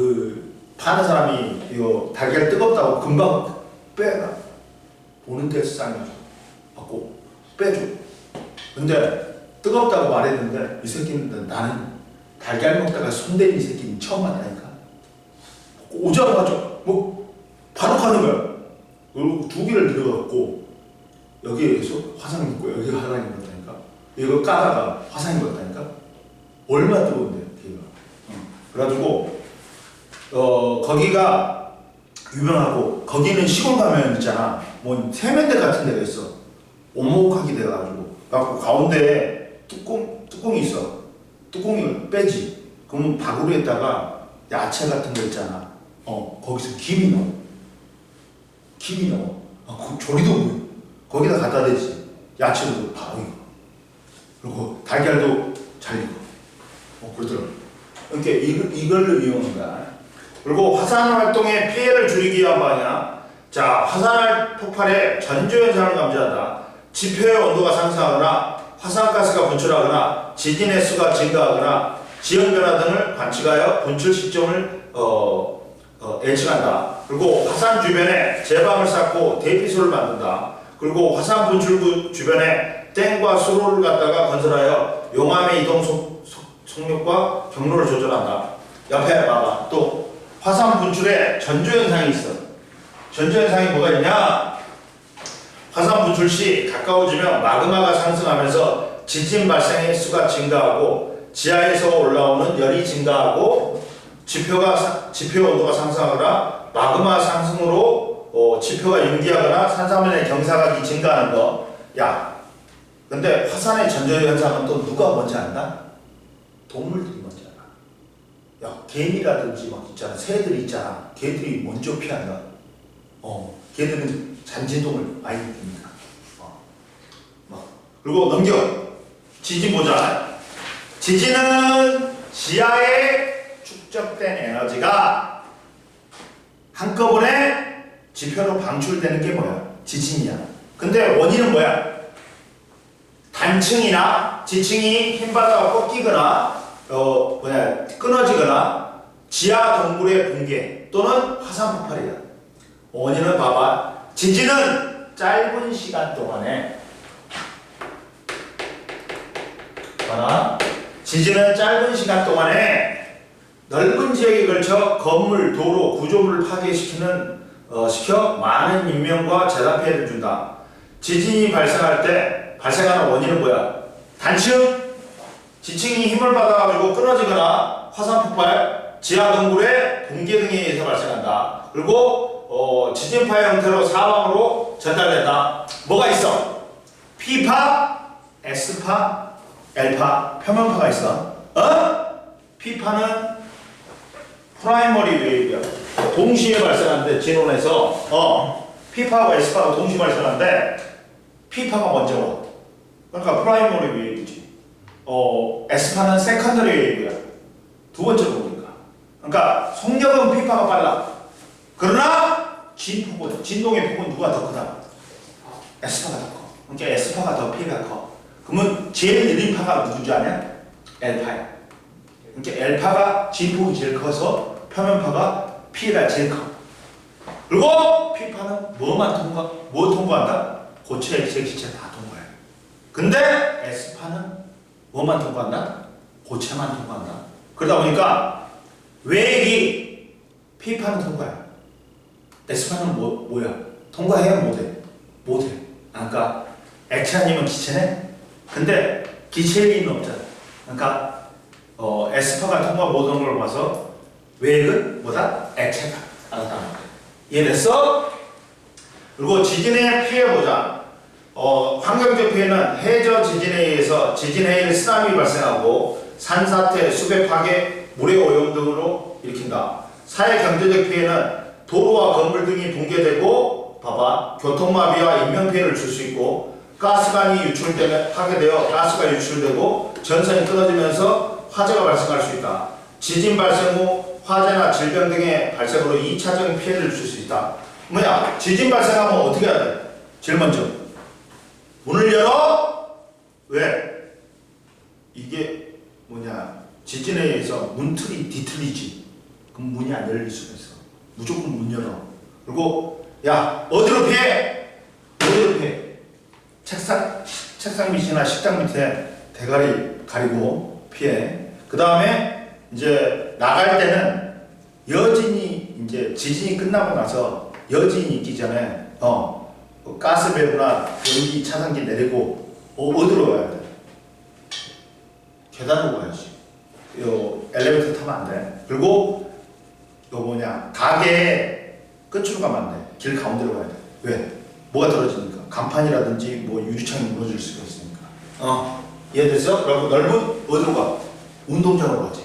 파는 사람이 이거 달걀 뜨겁다고 금방 빼가 보는 데서 삶아줘. 갖고 빼줘. 근데 뜨겁다고 말했는데 이 새끼는 나는 달걀 먹다가 손댄 이 새끼는 처음 만나니까 오자마자 바로 가는 거야. 그리고 2개를 들어갔고 여기에서 화상이 있고 여기 화상이 있다니까. 이거 까다가 화상이 있다니까. 얼마나 뜨거운데 걔가. 그래가지고 거기가 유명하고 거기는 시골 가면 있잖아. 뭐 세면대 같은 데가 있어. 오목하게 돼가지고. 그래갖고 가운데에 뚜껑이 있어. 뚜껑을 빼지. 그러면 바구니에다가 야채 같은 거 있잖아. 거기서 김이 넣어. 김이 넣어. 그 조리도 뭐야. 거기다 갖다 대지. 야채도 바로 익어. 그리고 달걀도 잘 익어. 그러더라고. 그러니까 이걸 이용한 거야. 그리고 화산 활동의 피해를 줄이기 위한 방향. 자, 화산 폭발의 전조 현상을 감지한다. 지표의 온도가 상승하거나 화산가스가 분출하거나 지진의 수가 증가하거나 지형변화 등을 관측하여 분출 시점을 예측한다. 그리고 화산 주변에 제방을 쌓고 대피소를 만든다. 그리고 화산 분출구 주변에 댐과 수로를 갖다가 건설하여 용암의 이동 속력과 경로를 조절한다. 옆에 봐봐. 또 화산 분출에 전조현상이 있어. 전조현상이 뭐가 있냐? 화산 분출 시 가까워지면 마그마가 상승하면서 지진 발생의 수가 증가하고 지하에서 올라오는 열이 증가하고 지표 온도가 상승하거나 마그마 상승으로 지표가 융기하거나 산사면의 경사각이 증가하는 거. 야, 근데 화산의 전조 현상은 또 누가 먼저 안다? 동물들이 먼저 알아. 야, 개미라든지 막 있잖아, 새들이 있잖아. 걔들이 먼저 피한다. 걔들은 잔진동을 많이 느낍니다. 그리고 넘겨. 지진 보자. 지진은 지하에 축적된 에너지가 한꺼번에 지표로 방출되는 게 뭐야? 지진이야. 근데 원인은 뭐야? 단층이나 지층이 힘받아 꺾이거나 끊어지거나 지하 동굴의 붕괴 또는 화산 폭발이다. 원인은 봐봐. 지진은 짧은 시간 동안에 지진은 짧은 시간 동안에 넓은 지역에 걸쳐 건물, 도로, 구조물을 시켜 많은 인명과 재산 피해를 준다. 지진이 발생할 때 발생하는 원인은 뭐야? 단층, 지층이 힘을 받아가지고 끊어지거나 화산 폭발, 지하 동굴의 붕괴 등에 의해서 발생한다. 그리고 지진파의 형태로 사방으로 전달된다. 뭐가 있어? P파, S파, L파, 표면파가 있어. P파는 프라이머리 웨이브야. 동시에 발생하는데 진원에서 P파와 S파가 동시에 발생하는데 P파가 먼저 와. 그러니까 프라이머리 웨이브지. S파는 세컨더리 웨이브야. 두 번째로 오니까. 그러니까 속력은 P파가 빨라. 그러나 진동의 폭은 누가 더 크다? S파가 더 커. 그러니까 S파가 더 피해가 커. 그러면 제일 느린 파가 누구지 아냐? L파야. 그러니까 L파가 진폭이 제일 커서 표면파가 피해가 제일 커. 그리고 P파는 뭐 통과한다? 고체, 액체 다 통과해. 근데 S파는 뭐만 통과한다? 고체만 통과한다. 그러다 보니까 외액이 P파는 통과야. S파는 뭐야? 통과해야 못해. 그러니까 액체 아니면 기체네? 근데 기체의 힘은 없잖아. 그러니까 S파가 통과 못하는 걸 봐서 외액은 뭐다? 액체다. 알았다. 이해됐어? 그리고 지진의 피해 보자. 환경적 피해는 해저 지진에 의해서 지진 해일 쓰나미 발생하고 산사태, 수배 파괴, 물의 오염 등으로 일으킨다. 사회 경제적 피해는 도로와 건물 등이 붕괴되고 봐봐. 교통마비와 인명피해를 줄 수 있고 가스관이 파괴되어 가스가 유출되고 전선이 끊어지면서 화재가 발생할 수 있다. 지진 발생 후 화재나 질병 등의 발생으로 2차적인 피해를 줄 수 있다. 뭐야? 지진 발생하면 어떻게 해야 돼? 제일 먼저 문을 열어? 왜? 이게 지진에 의해서 문틀이 뒤틀리지. 그럼 문이 안 열릴 수가 있어. 무조건 문 열어. 그리고 야, 어디로 피해? 책상 밑이나 식당 밑에 대가리 가리고 피해. 그 다음에 이제 나갈 때는 여진이 이제 지진이 끝나고 나서 여진이 있기 전에 가스 밸브나 변기 차단기 내리고 어디로 가야 돼? 계단으로 가야지. 엘리베이터 타면 안 돼. 그리고 가게 끝으로 가면 안 돼. 길 가운데로 가야 돼. 왜? 뭐가 떨어지니까. 간판이라든지 유리창이 무너질 수가 있으니까. 이해됐어? 그리고 넓은 어디로 가? 운동장으로 가지.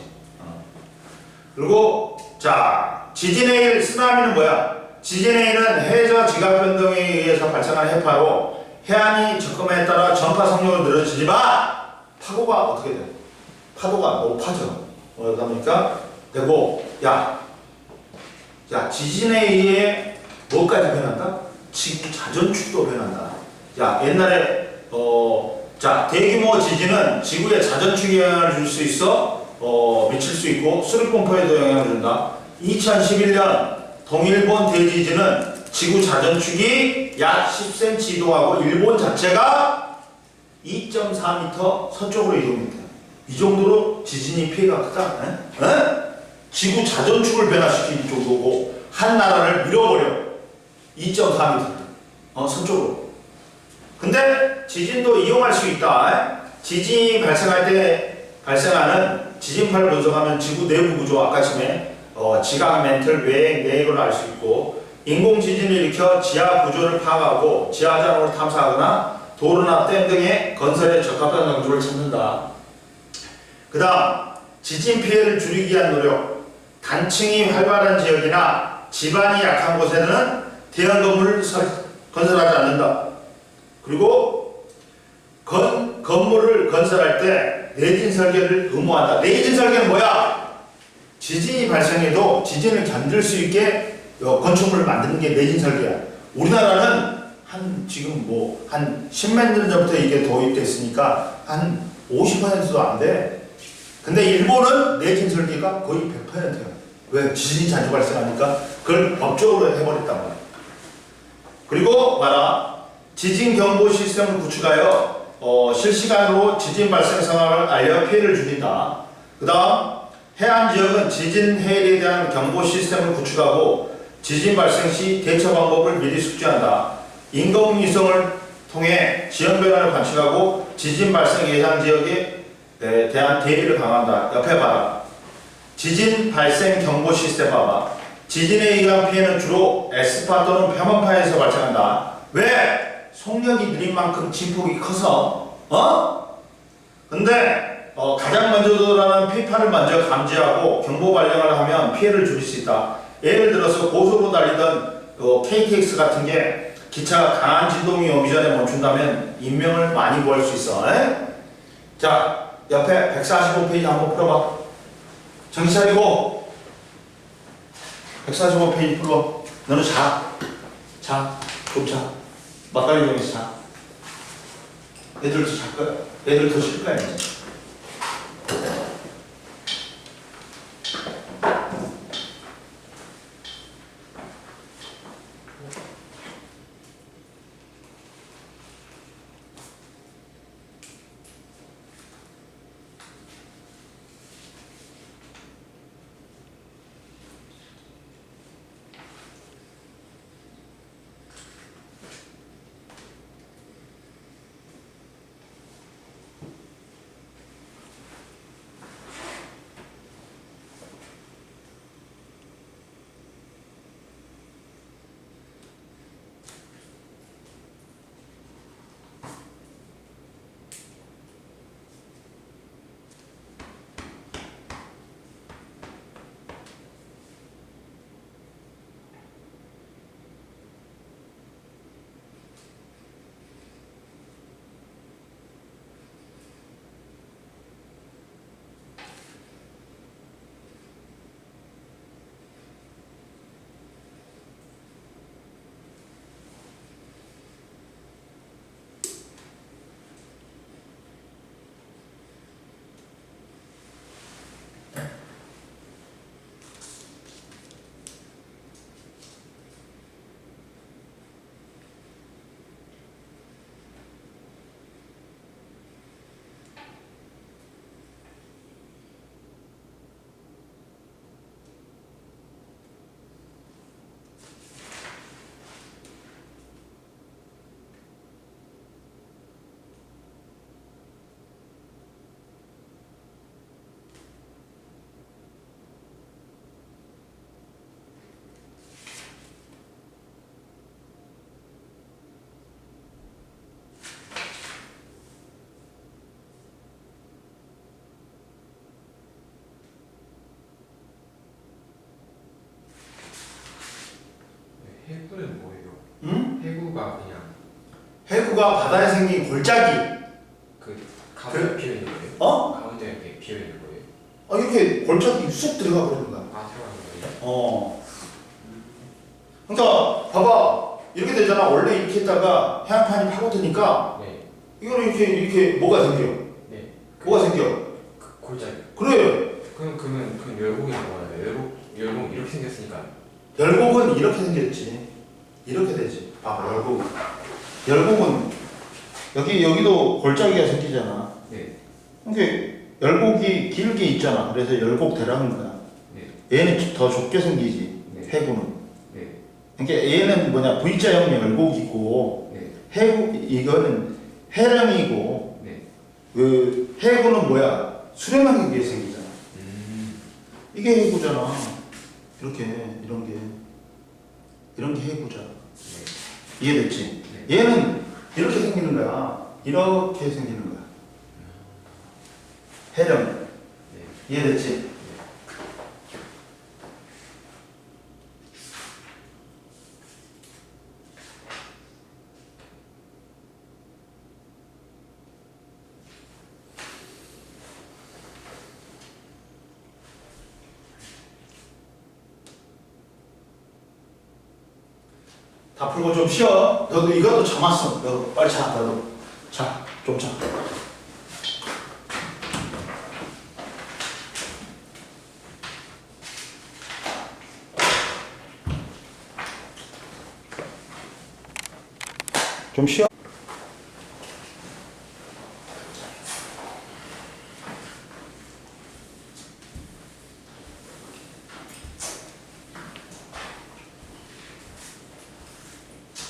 그리고 자 지진의 일 쓰나미는 뭐야? 지진의 일은 해저 지각 변동에 의해서 발생하는 해파로 해안이 접근에 따라 전파 성력은 늘어지지만 파고가 어떻게 돼? 파도가 높아져. 그러다 보니까 되고 야 지진에 의해 뭐까지 변한다? 지구 자전축도 변한다. 야 옛날에 자 대규모 지진은 지구에 자전축에 영향을 줄 수 있어 미칠 수 있고 수립공포에도 영향을 준다. 2011년 동일본 대지진은 지구 자전축이 약 10cm 이동하고 일본 자체가 2.4m 서쪽으로 이동했다. 이 정도로 지진이 피해가 크다. 지구 자전축을 변화시킨 정도고 한 나라를 밀어버려. 2.4m 서쪽으로. 근데 지진도 이용할 수 있다. 지진이 발생할 때 발생하는 지진파를 분석하면 지구 내부 구조 아까 전에 지각, 멘틀, 외행, 내역을 알 수 있고 인공 지진을 일으켜 지하 구조를 파악하고 지하자원을 탐사하거나 도로나 댐 등의 건설에 적합한 장소를 찾는다. 그 다음 지진 피해를 줄이기 위한 노력. 단층이 활발한 지역이나 지반이 약한 곳에는 대형 건물을 건설하지 않는다. 그리고 건물을 건설할 때 내진 설계를 의무화한다. 내진 설계는 뭐야? 지진이 발생해도 지진을 견딜 수 있게 건축물을 만드는 게 내진 설계야. 우리나라는 지금 한 10몇 년 전부터 이게 도입됐으니까 한 50%도 안 돼. 근데 일본은 내진 설계가 거의 100%야. 왜? 지진이 자주 발생하니까 그걸 법적으로 해버렸단 말이야. 그리고 봐라. 지진 경보 시스템을 구축하여 실시간으로 지진 발생 상황을 알려 피해를 줄인다. 그 다음 해안 지역은 지진 해일에 대한 경보 시스템을 구축하고 지진 발생 시 대처 방법을 미리 숙지한다. 인공위성을 통해 지형 변화를 관측하고 지진 발생 예상 지역에 대한 대비를 강화한다. 옆에 봐라. 지진 발생 경보 시스템 봐봐. 지진에 의한 피해는 주로 S파 또는 표면파에서 발생한다. 왜? 속력이 느린 만큼 진폭이 커서 근데 가장 먼저 돌아가는 P파를 먼저 감지하고 경보 발령을 하면 피해를 줄일 수 있다. 예를 들어서 고속으로 달리던 KTX 같은 게 기차가 강한 진동이 오기 전에 멈춘다면 인명을 많이 구할 수 있어. 자, 옆에 145페이지 한번 풀어봐. 정신 차리고 145페이지 풀어. 너는 좀 자. 막걸리 정에서 자. 애들도 잘 거야. 애들 더 쉴 거야 이제. 해구는 뭐예요? 응? 해구가 그냥 해구가 바다에 생긴 골짜기. 그 가운데 비어 있는 거예요? 어? 가운데 이렇게 비어 있는 거예요? 이렇게 골짜기 쑥 들어가 버리는 거야. 아 들어가는 거예요? 그러니까 봐봐. 이렇게 되잖아. 원래 이렇게 했다가 해안판이 파고드니까 네. 이거는 이렇게 뭐가 생겨? 네. 뭐가 생겨? 그 골짜기. 그래. 그럼 열곡이 뭐예요? 열곡 이렇게 생겼으니까. 열곡은 이렇게 생겼지. 이렇게 되지. 봐봐. 열곡은 여기도 골짜기가 생기잖아. 네. 그러니까 열곡이 길게 있잖아. 그래서 열곡대라는 거야. 네. 얘는 더 좁게 생기지. 네. 해구는. 네. 그러니까 얘는 뭐냐 V자형 열곡이고 네. 해구 이거는 해령이고 네. 그 해구는 뭐야 수렴한 게 생기잖아. 이게 해구잖아. 이렇게 이런 게 해구잖아. 네. 이해됐지? 네. 얘는 이렇게 생기는 거야. 이렇게 생기는 거야. 해령. 네. 이해됐지? 다 풀고 좀 쉬어. 너도 이것도 참았어. 너 빨리 자. 너도 자. 좀 자. 좀 쉬어.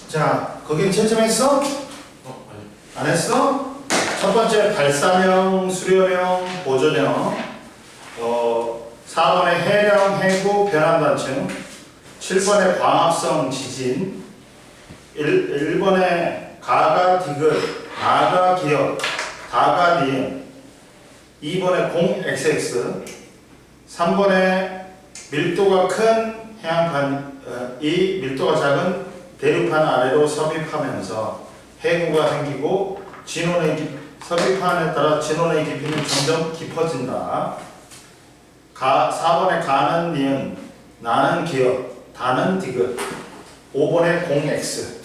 자, 거기 채점했어? 아니. 안 했어? 첫 번째 발사형, 수료형, 보존형 4번에 해령, 해구, 변환단층 7번에 광합성 지진 1번에 가가 디귿, 나가 기역, 다가 니은 2번에 공 XX 3번에 밀도가 큰 해안판 밀도가 작은 대륙판 아래로 섭입하면서 해구가 생기고 섭입판에 따라 진원의 깊이는 점점 깊어진다. 4번에 가는 니은, 나는 기역, 다는 디귿 5번에 공 X.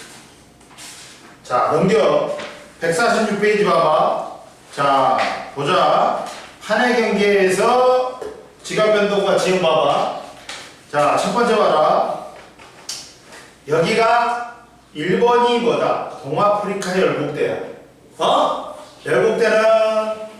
자, 넘겨 146페이지 봐봐. 자, 보자. 판의 경계에서 지각 변동과 지형 봐봐. 자, 첫 번째 봐라. 여기가 1번이 뭐다? 동아프리카 열곡대야. 열곡대는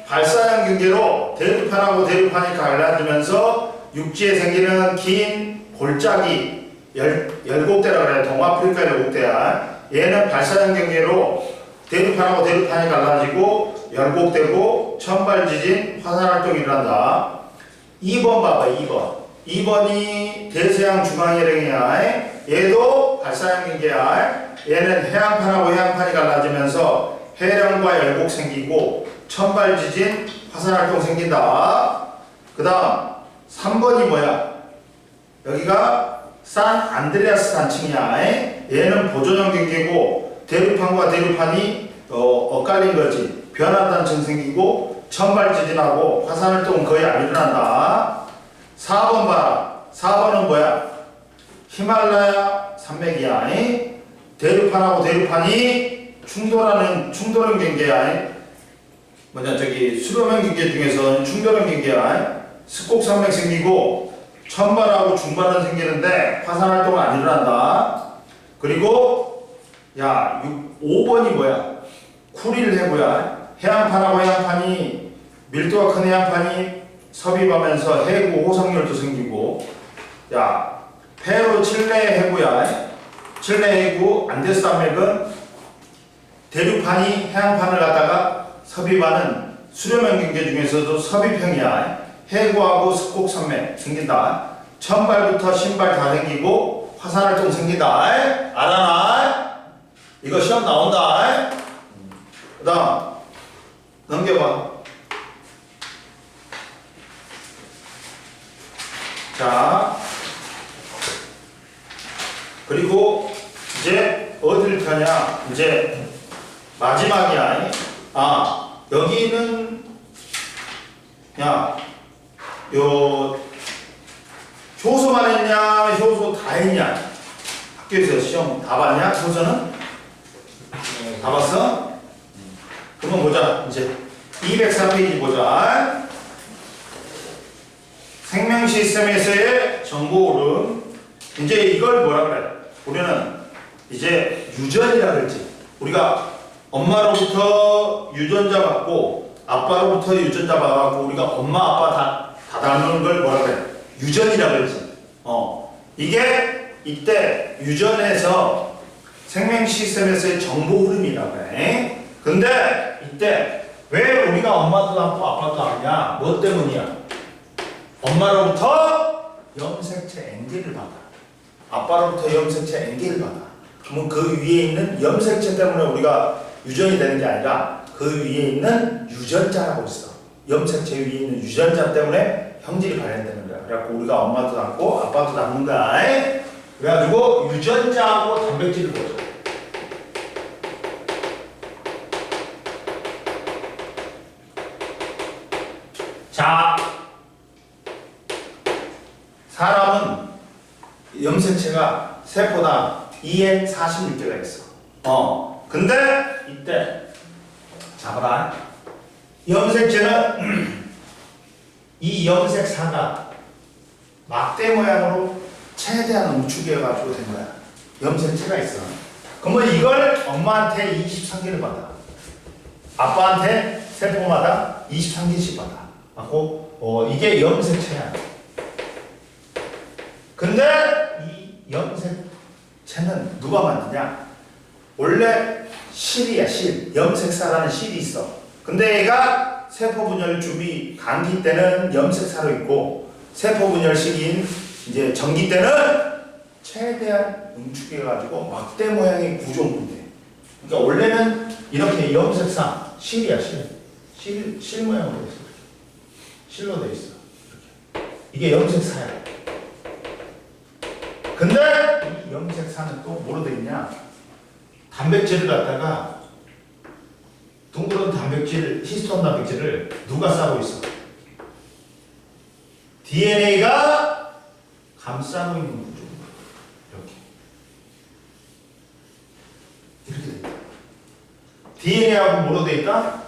발사형 경계로 대륙판하고 대륙판이 갈라지면서 육지에 생기는 긴 골짜기 열곡대라 그래. 동아프리카 열곡대야. 얘는 발사형 경계로 대륙판하고 대륙판이 갈라지고 열곡되고 천발지진 화산활동이 일어난다. 2번 봐봐. 2번이 대서양 중앙해령이야. 얘도 발사형 경계야. 얘는 해안판하고 해안판이 갈라지면서 해령과 열곡 생기고 천발지진 화산활동 생긴다. 그 다음 3번이 뭐야? 여기가 산 안드레아스 단층이야. 얘는 보존형 경계고 대륙판과 대륙판이 엇갈린 거지. 변환단층 생기고 천발지진하고 화산활동은 거의 안 일어난다. 4번 봐라. 4번은 뭐야? 히말라야 산맥이야. 대륙판하고 대륙판이 충돌형 경계야. 수렴형 경계 중에서 충돌형 경계야. 습곡산맥 생기고 천발하고 중발은 생기는데 화산활동은 안 일어난다. 그리고 5번이 뭐야? 쿠릴 해구야. 해안판하고 해안판이 밀도가 큰 해안판이 섭입하면서 해구 호석열도 생기고 페루 칠레 해구야. 칠레 해구 안데스 산맥은 대륙판이 해안판을 갖다가 섭입하는 수렴형 경계 중에서도 섭입형이야. 해구하고 습곡 산맥 생긴다. 천발부터 신발 다 생기고 화산활동 생긴다. 알아나? 이거 시험 나온다. 그 다음 넘겨봐. 자, 그리고 이제 어디를 펴냐? 이제 마지막이야. 여기는 야, 요 효소만 했냐? 효소 다 했냐? 학교에서 시험 다 봤냐? 효소는 다 봤어? 그러면 보자. 이제 203페이지 보자. 생명 시스템에서의 정보 흐름. 이제 이걸 뭐라 그래? 우리는 이제 유전이라 그랬지. 우리가 엄마로부터 유전자 받고 아빠로부터 유전자 받아갖고 우리가 엄마 아빠 다 닮는 걸 뭐라 그래? 유전이라 그랬지. 이게 이때 유전에서 생명 시스템에서의 정보 흐름이라고 그래. 근데 이때 왜 우리가 엄마도 닮고 아빠도 닮냐? 뭐 때문이야? 엄마로부터 염색체 ND를 받아. 아빠로부터 염색체 ND를 받아. 그러면 그 위에 있는 염색체 때문에 우리가 유전이 되는 게 아니라 그 위에 있는 유전자라고 있어. 염색체 위에 있는 유전자 때문에 형질이 발현되는 거야. 그래갖고 우리가 엄마도 닮고 아빠도 닮는 거야. 그래가지고 유전자하고 단백질을 보자. 자, 사람은 염색체가 세포당 2N46개가 있어. 근데 이때 잡아라. 염색체는 이 염색사가 막대 모양으로 최대한 우측이어가지고 된 거야. 염색체가 있어. 그러면 이걸 엄마한테 23개를 받아. 아빠한테 세포마다 23개씩 받아. 이게 염색체야. 근데 이 염색체는 누가 만드냐? 원래 실이야, 실. 염색사라는 실이 있어. 근데 얘가 세포 분열 준비 감기 때는 염색사로 있고 세포 분열 시기인 이제 전기 때는 최대한 응축해가지고 막대 모양의 구조물이 돼. 그러니까 원래는 이렇게 염색사 실이야, 실 모양으로 돼 있어. 실로 돼 있어. 이렇게. 이게 염색사야. 근데 이 염색사는 또 뭐로 돼 있냐? 단백질을 갖다가 둥그런 단백질, 히스톤 단백질을 누가 싸고 있어? DNA가 감싸고 있는 구조. 이렇게 돼 있다. DNA하고 뭐로 돼 있다?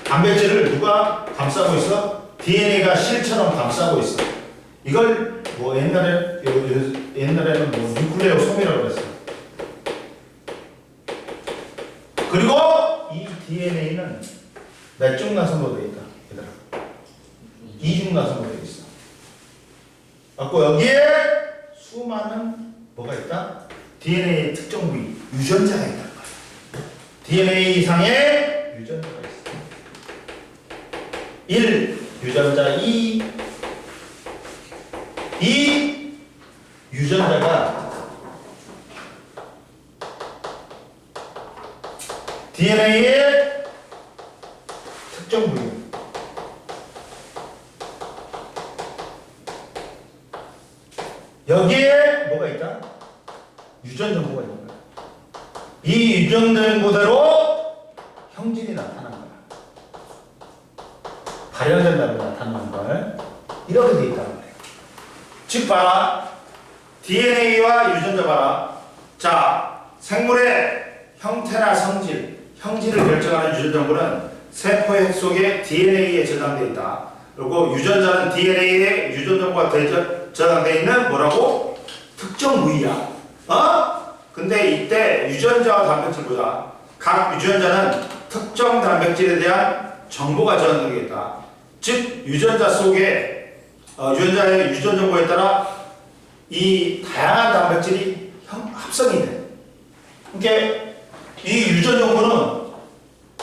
단백질을 누가 감싸고 있어? DNA가 실처럼 감싸고 있어. 이걸 뭐 옛날에는 뭐 뉴클레오솜이라고 그랬어. 그리고 이 DNA는 몇 중 나선으로 되어 있다, 얘들아? 2중 나선으로 되어 있어. 갖고 여기에 수많은 뭐가 있다? DNA 특정 부위, 유전자가 있다는 거야. DNA 이상의 유전자가 있어. 1. 유전자 2. 이 유전자가 DNA의 특정 부위. 여기에 뭐가 있다? 유전 정보가 있는 거야. 이 유전 정보대로 형질이 나타난 거야. 발현된다고 나타나는 걸 이렇게 돼 있다는 거야. 즉 봐라. DNA와 유전자 봐라. 자, 생물의 형태나 성질, 형질을 결정하는 유전 정보는 세포 핵 속에 DNA에 저장되어 있다. 그리고 유전자는 DNA에 유전 정보가 저장되어 있는 뭐라고? 특정 부위야. 근데 이때 유전자와 단백질 보자. 각 유전자는 특정 단백질에 대한 정보가 저장되어 있다. 즉 유전자 속에 유전자의 유전 정보에 따라 이 다양한 단백질이 합성이 돼. 그러니까 이 유전 정보는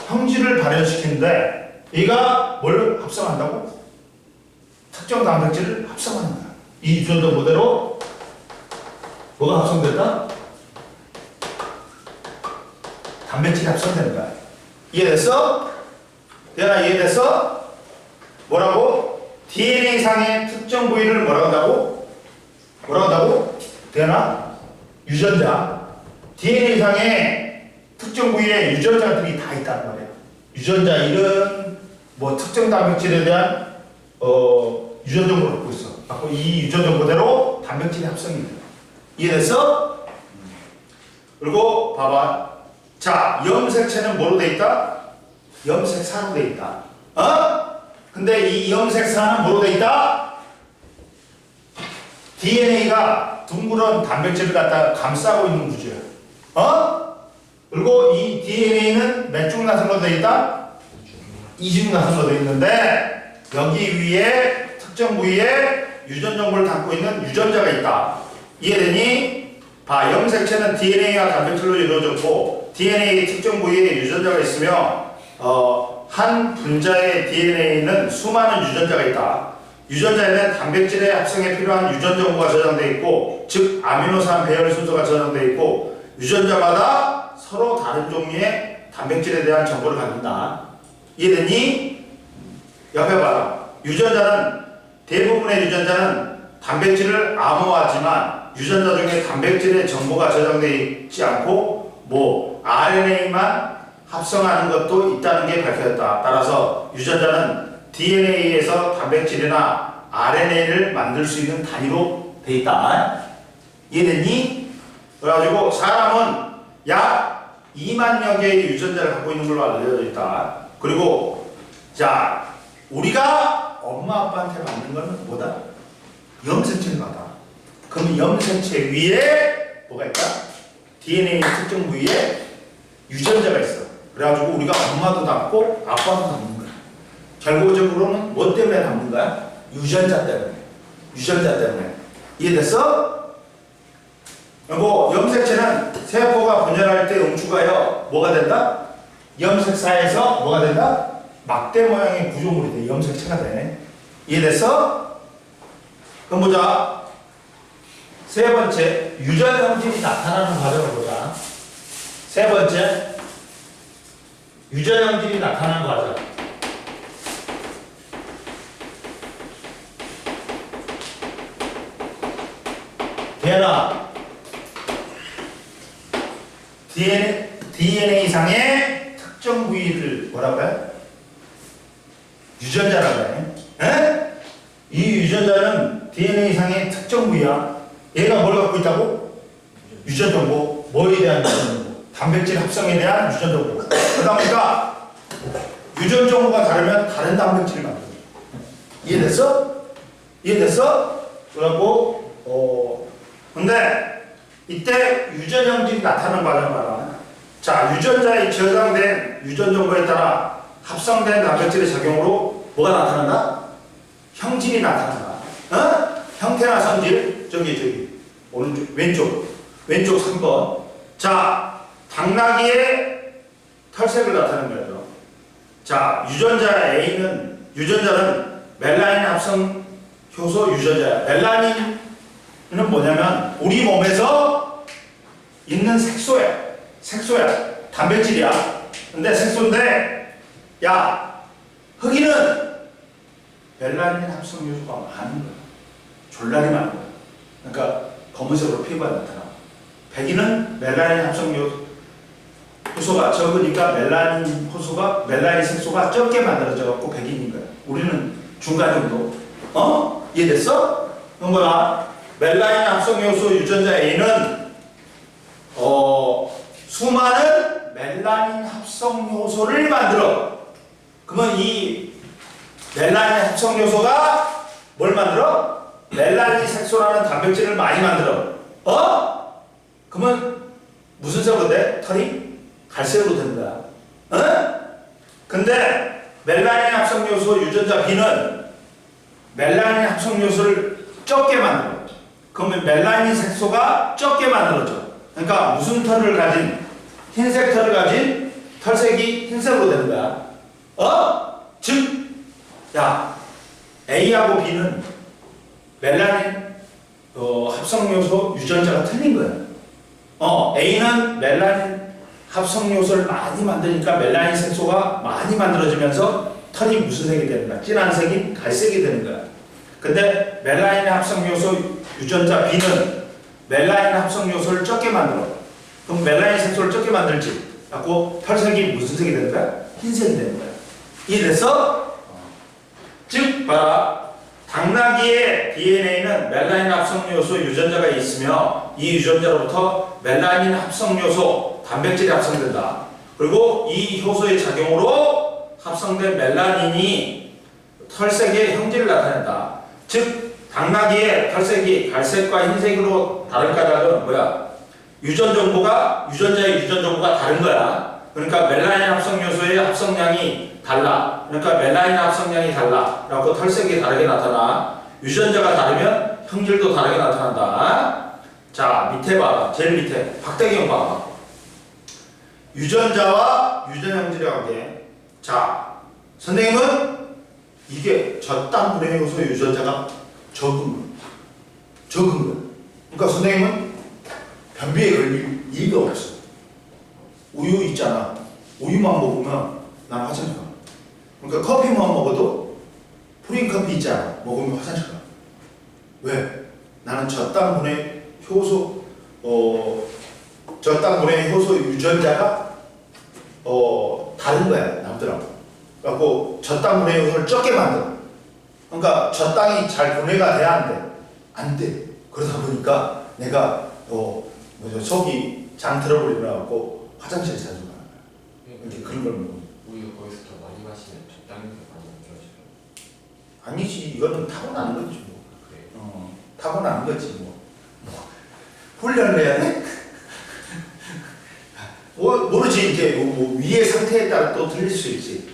형질을 발현시키는데 얘가 뭘 합성한다고? 특정 단백질을 합성하는 거야. 이 유전 정보대로 뭐가 합성됐다? 단백질이 합성되는 거야. 이해됐어? 대현아 이해됐어? 뭐라고? DNA상의 특정 부위를 뭐라고 한다고? 뭐라고 한다고? 대현아? 유전자. DNA상에 특정 부위에 유전자들이 다 있단 말이에요. 유전자 1은 뭐 특정 단백질에 대한 유전 정보를 갖고 있어. 갖고 이 유전 정보대로 단백질의 합성이 돼. 이해됐어? 그리고 봐봐. 자, 염색체는 뭐로 돼 있다? 염색사로 돼 있다. 근데 이 염색사는 뭐로 돼 있다? DNA가 둥그런 단백질을 갖다가 감싸고 있는 구조야. 그리고 이 DNA는 몇 중 나선으로 돼 있다? 이중 나선으로 돼 있는데 여기 위에 특정 부위에 유전 정보를 담고 있는 유전자가 있다. 이해되니? 봐, 염색체는 DNA가 단백질로 이루어졌고 DNA 특정 부위에 유전자가 있으며 한 분자의 DNA는 수많은 유전자가 있다. 유전자에는 단백질의 합성에 필요한 유전 정보가 저장되어 있고, 즉 아미노산 배열 순서가 저장되어 있고, 유전자마다 서로 다른 종류의 단백질에 대한 정보를 갖는다. 이해되니? 옆에 봐라. 대부분의 유전자는 단백질을 암호화하지만 유전자 중에 단백질의 정보가 저장되어 있지 않고 RNA만 합성하는 것도 있다는 게 밝혀졌다. 따라서 유전자는 DNA에서 단백질이나 RNA를 만들 수 있는 단위로 돼 있다. 이해됐니? 그래가지고 사람은 약 2만여 개의 유전자를 갖고 있는 걸로 알려져 있다. 그리고 자, 우리가 엄마 아빠한테 받는 거는 뭐다? 염색체를 받아. 그럼 염색체 위에 뭐가 있다? DNA 특정 부위에 유전자가 있어. 그래가지고 우리가 엄마도 닮고 아빠도 닮는 거야. 결국적으로는 뭐 때문에 닮는 거야? 유전자 때문에. 유전자 때문에. 이해됐어? 뭐 염색체는 세포가 분열할 때 응축하여 뭐가 된다? 염색사에서 뭐가 된다? 막대 모양의 구조물이 돼. 염색체가 돼. 이해됐어? 그럼 보자. 세 번째, 유전 형질이 나타나는 과정을 보자. 세 번째, 유전 형질이 나타나는 과정. 얘나 DNA상의 특정 부위를 뭐라고 해? 유전자라고 해. 이 유전자는 DNA상의 특정 부위야. 얘가 뭘 갖고 있다고? 유전 정보. 뭐에 대한 유전 정보? 단백질 합성에 대한 유전 정보. 그러다 보니까 유전 정보가 다르면 다른 단백질을 만들어. 이해됐어? 이해됐어? 그래갖고 근데 이때 유전 형질이 나타나는 과정을 봐라. 자, 유전자에 저장된 유전 정보에 따라 합성된 단백질의 작용으로 뭐가 나타난다? 형질이 나타난다. 형태나 성질. 저기 오른쪽 왼쪽 3번. 자, 당나귀의 털색을 나타내는 거죠. 자, 유전자는 멜라닌 합성 효소 유전자야. 멜라닌은 뭐냐면 우리 몸에서 있는 색소야. 단백질이야. 근데 색소인데, 야, 흑인은 멜라닌 합성 요소가 많은 거야. 졸라리 많은 거야. 그러니까 검은색으로 피부가 나타나. 백인은 멜라닌 합성 효소가 적으니까 멜라닌 색소가 적게 만들어져 갖고 백인인 거야. 우리는 중간 정도. 이해됐어? 그럼 뭐야? 멜라닌 합성 요소 유전자 A는 수많은 멜라닌 합성 요소를 만들어. 그러면 이 멜라닌 합성 요소가 뭘 만들어? 멜라닌 색소라는 단백질을 많이 만들어. 그러면 무슨 색으로 돼? 털이 갈색으로 되는 거야. 근데 멜라닌 합성 요소 유전자 B는 멜라닌 합성 요소를 적게 만들어. 그러면 멜라닌 색소가 적게 만들어져. 그러니까 무슨 털을 가진, 흰색 털을 가진 털색이 흰색으로 되는 거야. 즉, 야, A하고 B는 멜라닌 합성 요소 유전자가 틀린 거야. A는 멜라닌 합성 요소를 많이 만드니까 멜라닌 색소가 많이 만들어지면서 털이 무슨 색이 되는 거야? 진한 색이 갈색이 되는 거야. 근데 멜라닌 합성 요소 유전자 B는 멜라닌 합성 요소를 적게 만들어. 그럼 멜라닌 색소를 적게 만들지. 갖고 털색이 무슨 색이 되는 거야? 흰색이 되는 거야. 이해됐어? 즉 봐라. 당나귀의 DNA는 멜라닌 합성 요소 유전자가 있으며 이 유전자로부터 멜라닌 합성 요소 단백질이 합성된다. 그리고 이 효소의 작용으로 합성된 멜라닌이 털색의 형질을 나타낸다. 즉 당나귀의 털색이 갈색과 흰색으로 다른 까닭은 뭐야? 유전 정보가 유전자의 유전 정보가 다른 거야. 그러니까 멜라닌 합성 요소의 합성량이 달라. 그러니까 멜라닌 합성량이 달라. 그래갖고 털색이 다르게 나타나. 유전자가 다르면 형질도 다르게 나타난다. 자 밑에 봐봐. 제일 밑에 박대경 봐봐. 유전자와 유전 형질의 관계. 자 선생님은 이게 저땅 분해 요소 유전자가 적은 거야. 그러니까 선생님은 변비에 걸릴 일이 없어. 우유 있잖아. 우유만 먹으면 난 화장실 가. 그러니까 커피만 먹어도 프린 커피 있잖아. 먹으면 화장실 가. 왜? 나는 저땅 분해 효소 저땅 분해 효소 유전자가 다른 거야 남들하고. 그래갖고 저땅 분해 요소를 적게 만들어. 그러니까 저땅이 잘 분해가 돼야 안 돼. 안 돼. 그러다 보니까 내가 속이 장 트러블이 나갖고 화장실에 자주 가는 거야. 이렇게 그런 걸 먹어. 우유 거기서 더 많이 마시면 적당히 많이 안 좋아지죠. 아니지. 이거는 타고나는 거지 뭐. 그래. 타고나는 거지 뭐. 훈련을 해야 돼? 모르지. 이제 뭐 위의 상태에 따라 또 틀릴 수 있지.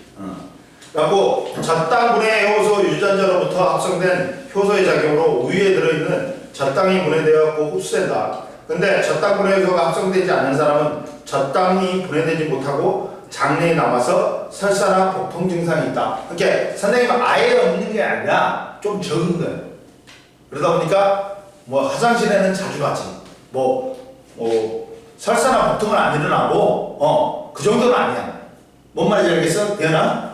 그리고 저땅 분해 효소 유전자로부터 합성된 효소의 작용으로 우유에 들어있는 저땅이 분해되었고 흡수된다. 근데 저땅 분해 효소가 합성되지 않은 사람은 저땅이 분해되지 못하고 장내에 남아서 설사나 복통 증상이 있다. 그러니까 선생님은 아예 없는 게 아니라 좀 적은 거예요. 그러다 보니까 뭐 화장실에는 자주 가지. 설사나 복통은 안 일어나고 그 정도는 아니야. 뭔 말인지 알겠어? 대현아?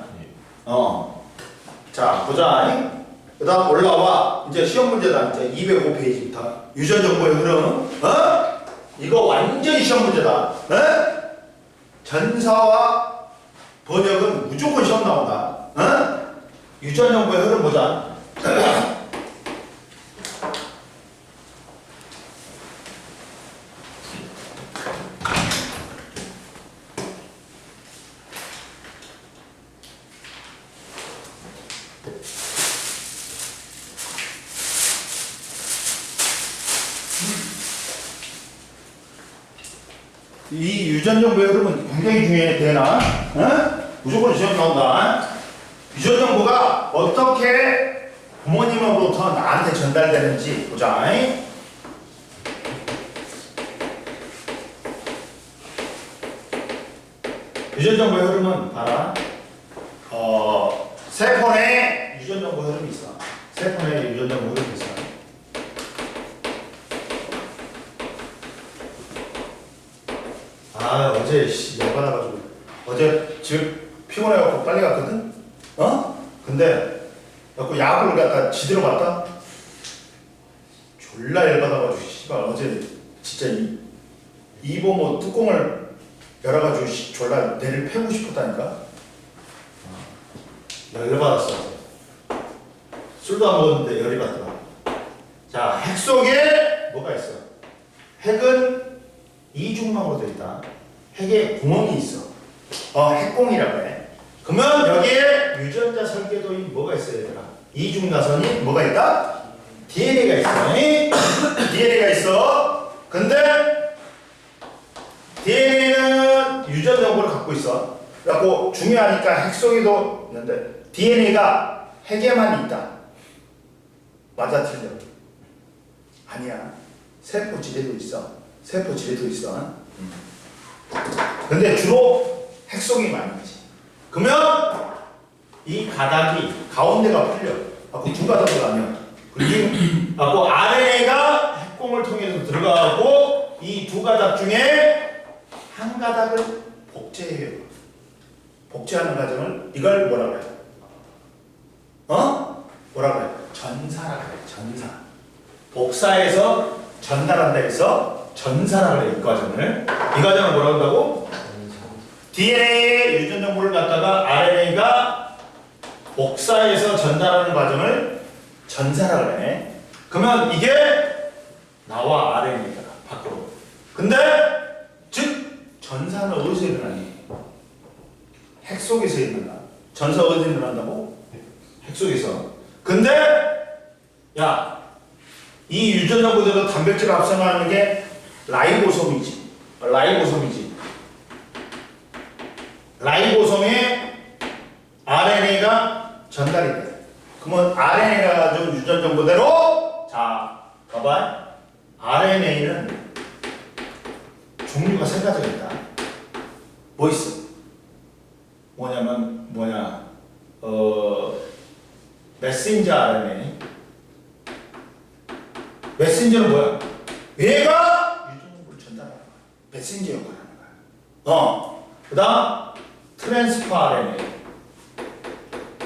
자 보자. 그 다음 올라와. 이제 시험 문제다. 이제 205페이지부터 유전 정보의 흐름. 이거 완전히 시험 문제다. 전사와 번역은 무조건 시험 나온다. 유전 정보의 흐름 보자. 이 유전 정보의 흐름은 굉장히 중요해. 되나? 무조건 시험 나온다. 유전 정보가 어떻게 부모님으로부터 나한테 전달되는지 보자. 유전 정보의 흐름은 봐라. 세포 내 유전 정보 흐름이 있어. 세포 내 유전 정보 흐름이 있어. 어제 열받아가지고 어제 집 피곤해갖고 빨리 갔거든? 근데 갖고 약을 갖다 지대로 봤다? 졸라 열받아가지고 씨발 어제 진짜 이보모 뚜껑을 열어가지고 졸라 내를 패고 싶었다니까? 열받았어. 술도 안 먹었는데 열이 받더라. 자, 핵 속에 뭐가 있어? 핵은 이중막으로 되어 있다. 핵에 구멍이 있어. 핵공이라고 해. 그러면 여기에 유전자 설계도인 뭐가 있어야 되나? 이중나선이 뭐가 있다? DNA가 있어. DNA가 있어. 근데 DNA는 유전 정보를 갖고 있어. 그래갖고 중요하니까 핵 속에도 있는데 DNA가 핵에만 있다. 맞아 틀려? 아니야. 세포 질에도 있어. 세포 질에도 있어. 근데 주로 핵 속이 많이 있지. 그러면 이 가닥이 가운데가 풀려. 두 가닥으로 나면. 그리고 RNA가 핵공을 통해서 들어가고 이 두 가닥 중에 한 가닥을 복제해요. 복제하는 과정을 이걸 뭐라고 해? 뭐라고 해? 전사라고 해. 전사. 복사해서 전달한다 해서 전사라고 해요. 이 과정을. 이 과정을 뭐라고 한다고? DNA의 유전 정보를 갖다가 RNA가 복사해서 전달하는 과정을 전사라고 해. 그러면 이게 나와 RNA가 밖으로. 근데 즉 전사는 어디서 일어나니? 핵 속에서 일어나. 전사 어디서 일어난다고? 핵 속에서. 근데 야, 이 유전 정보대로 단백질을 합성하는 게 라이보솜이지. 라이보솜에 RNA가 전달이 돼. 그러면 RNA가 가지고 유전 정보대로 자, 봐봐. RNA는 종류가 세 가지가 있다. 뭐 있어? 뭐냐면 메신저 RNA. 메신저는 뭐야? 얘가 유전 정보를 전달하는 거야. 메신저 역할을 하는 거야. 그다음 트랜스퍼 RNA.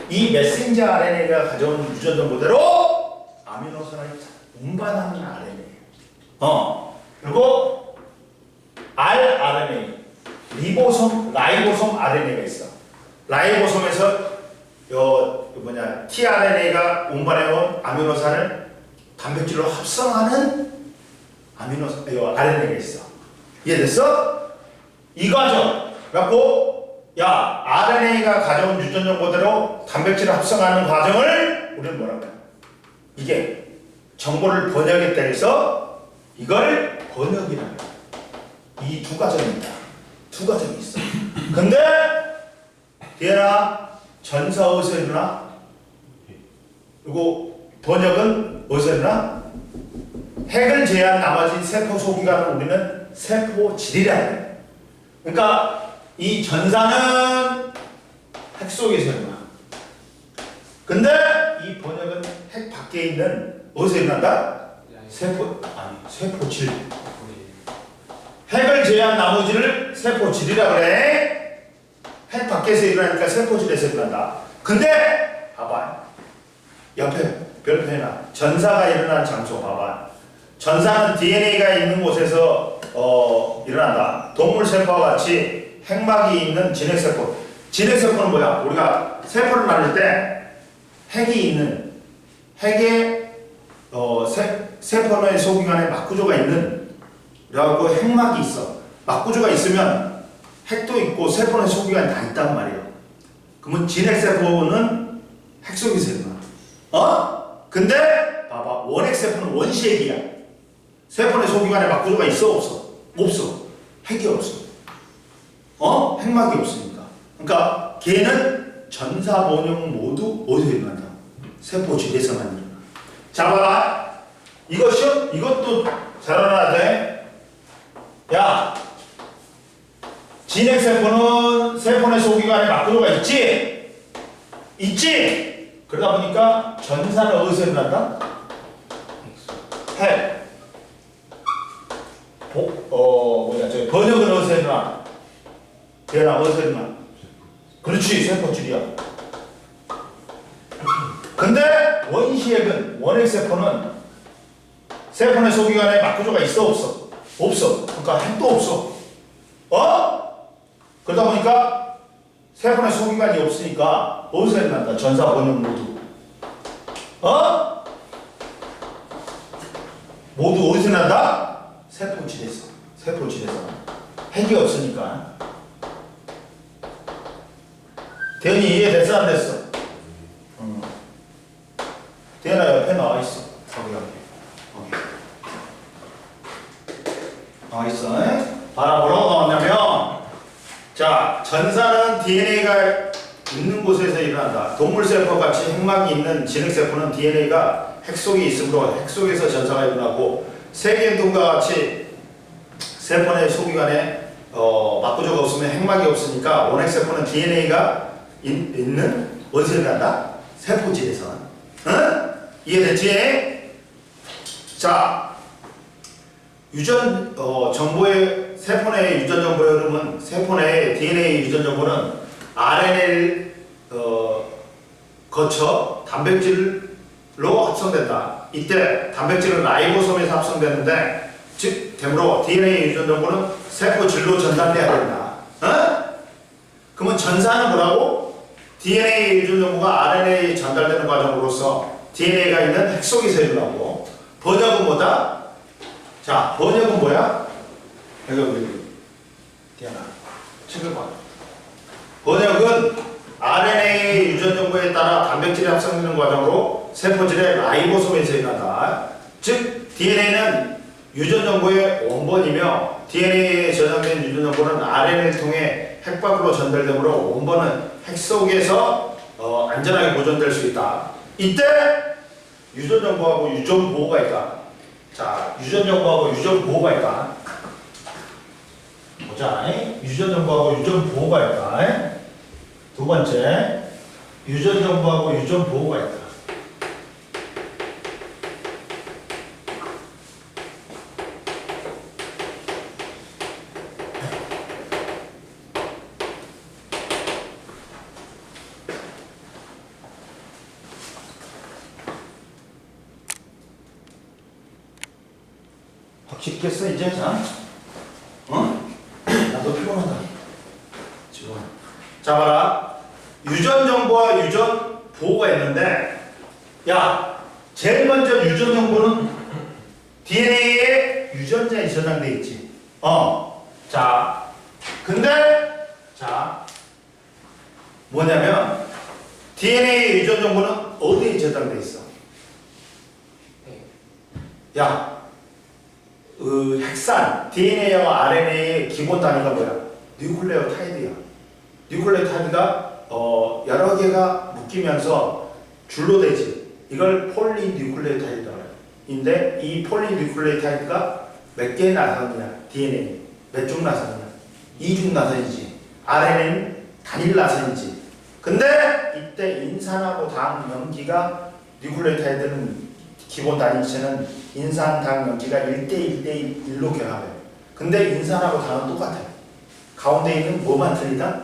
이 메신저 RNA가 가져온 유전 정보대로 아미노산을 운반하는 RNA. 그리고 rRNA, 라이보솜 RNA가 있어. 라이보솜에서 tRNA가 운반해온 아미노산을 단백질로 합성하는 RNA가 있어. 이해됐어? 이 과정 갖고 야 RNA가 가져온 유전 정보대로 단백질을 합성하는 과정을 우리는 뭐라고 해? 이게 정보를 번역했다 해서 이걸 번역이라고 해. 이 두 과정입니다. 두 과정이 있어. 근데 얘나 전사 어디서 일어나? 그리고 번역은 어디서 일어나? 핵을 제외한 나머지 세포 소기관을 우리는 세포질이라고 해. 그러니까 이 전사는 핵 속에서 일어나. 근데 이 번역은 핵 밖에 있는 어디서 일어난다? 세포질. 핵을 제외한 나머지를 세포질이라고 그래. 핵 밖에서 일어나니까 세포질에서 일어난다. 근데 봐봐. 옆에 별표 해놔. 전사가 일어나는 장소 봐봐. 전사는 DNA가 있는 곳에서 일어난다. 동물 세포와 같이 핵막이 있는 진핵세포. 진핵세포는 뭐야? 우리가 세포를 나눌 때 핵이 있는 핵에 세포 내 소기관에 막구조가 있는 그래갖고 핵막이 있어. 막구조가 있으면 핵도 있고 세포 내 소기관이 다 있단 말이에요. 그러면 진핵세포는 핵 속에서 일어나. 근데 봐봐. 원핵세포는 원시핵이야. 세포 내 소기관에 막구조가 있어 없어? 없어. 핵이 없어. 핵막이 없으니까. 그러니까 걔는 전사 번역 모두 어디서 일어난다? 세포질에서만 일어나. 자 봐봐. 이것도 잘 알아야 돼. 야, 진핵세포는 세포 내 소기관에 막구조가 있지? 있지? 그러다 보니까 전사는 어디서 일어난다? 핵. 번역은 어디서 일어나? 대나 어디서 일어나? 그렇지, 세포질이야. 근데 원시핵은, 원핵세포는 세포 내 소기관에 막구조가 있어 없어? 없어. 그러니까 핵도 없어. 그러다 보니까 세포 내 소기관이 없으니까 어디서 일어난다? 전사 번역 모두. 모두 어디서 난다? 세포질에서. 핵이 없으니까. 대현이 이해됐어 안 됐어? 대현아 옆에 나와 있어. 거기. 나와 있어. 봐라 뭐라고 나왔냐면 자 전사는 DNA가 있는 곳에서 일어난다. 동물세포 같이 핵막이 있는 진핵세포는 DNA가 핵 속에 있으므로 핵 속에서 전사가 일어나고 세균과 같이 세포 내 소기관에 막구조가 없으면 핵막이 없으니까 원핵세포는 DNA가 있는 어디서 일어난다? 세포질에서. 이해됐지? 자 유전 정보의 세포 내 유전 정보의 흐름은 세포 내 DNA 유전 정보는 RNA를 거쳐 단백질로 합성된다. 이때 단백질은 라이보솜에서 합성되는데 즉 되므로 DNA 유전 정보는 세포 질로 전달돼야 된다. 그러면 전사는 뭐라고? DNA 유전 정보가 RNA에 전달되는 과정으로서 DNA가 있는 핵 속에서 일어나고 번역은 뭐다? 자, 번역은 뭐야? 여기 디아나 책을 봐. 번역은 RNA 유전 정보에 따라 단백질이 합성되는 과정으로 세포질의 라이보솜에서 일어난다. 즉 DNA는 유전 정보의 원본이며 DNA에 저장된 유전 정보는 RNA를 통해 핵 밖으로 전달되므로 원본은 핵 속에서 안전하게 보존될 수 있다. 이때 유전 정보하고 유전 보호가 있다. 자, 유전 정보하고 유전 보호가 있다. 보자. 유전 정보하고 유전 보호가 있다. 두 번째, 유전 정보하고 유전 보호가 있다. 확실했겠어 이제? 자, 나도 피곤하다 지금. 자, 봐라. 유전 정보와 유전 보호가 있는데, 야, 제일 먼저 유전 정보는 DNA에 유전자에 저장돼 있지. 자, 근데 자, 뭐냐면 DNA 유전 정보는 어디에 저장돼 있어? 야, 핵산, DNA와 RNA의 기본 단위가 뭐야? 뉴클레오타이드야. 뉴클레오타이드가 여러 개가 묶이면서 줄로 되지. 이걸 폴리뉴클레오타이드라고 해요. 인데 이 폴리뉴클레오타이드가 몇 개의 나선이냐? DNA 몇 중 나선이냐? 2중 나선이지. RNA는 단일 나선이지. 근데 이때 인산하고 당 염기가 뉴클레오타이드는 기본 단위체는 인산, 당, 염기가 1대1로 결합해요. 근데 인산하고 당은 똑같아요. 가운데 있는 뭐만 틀리다?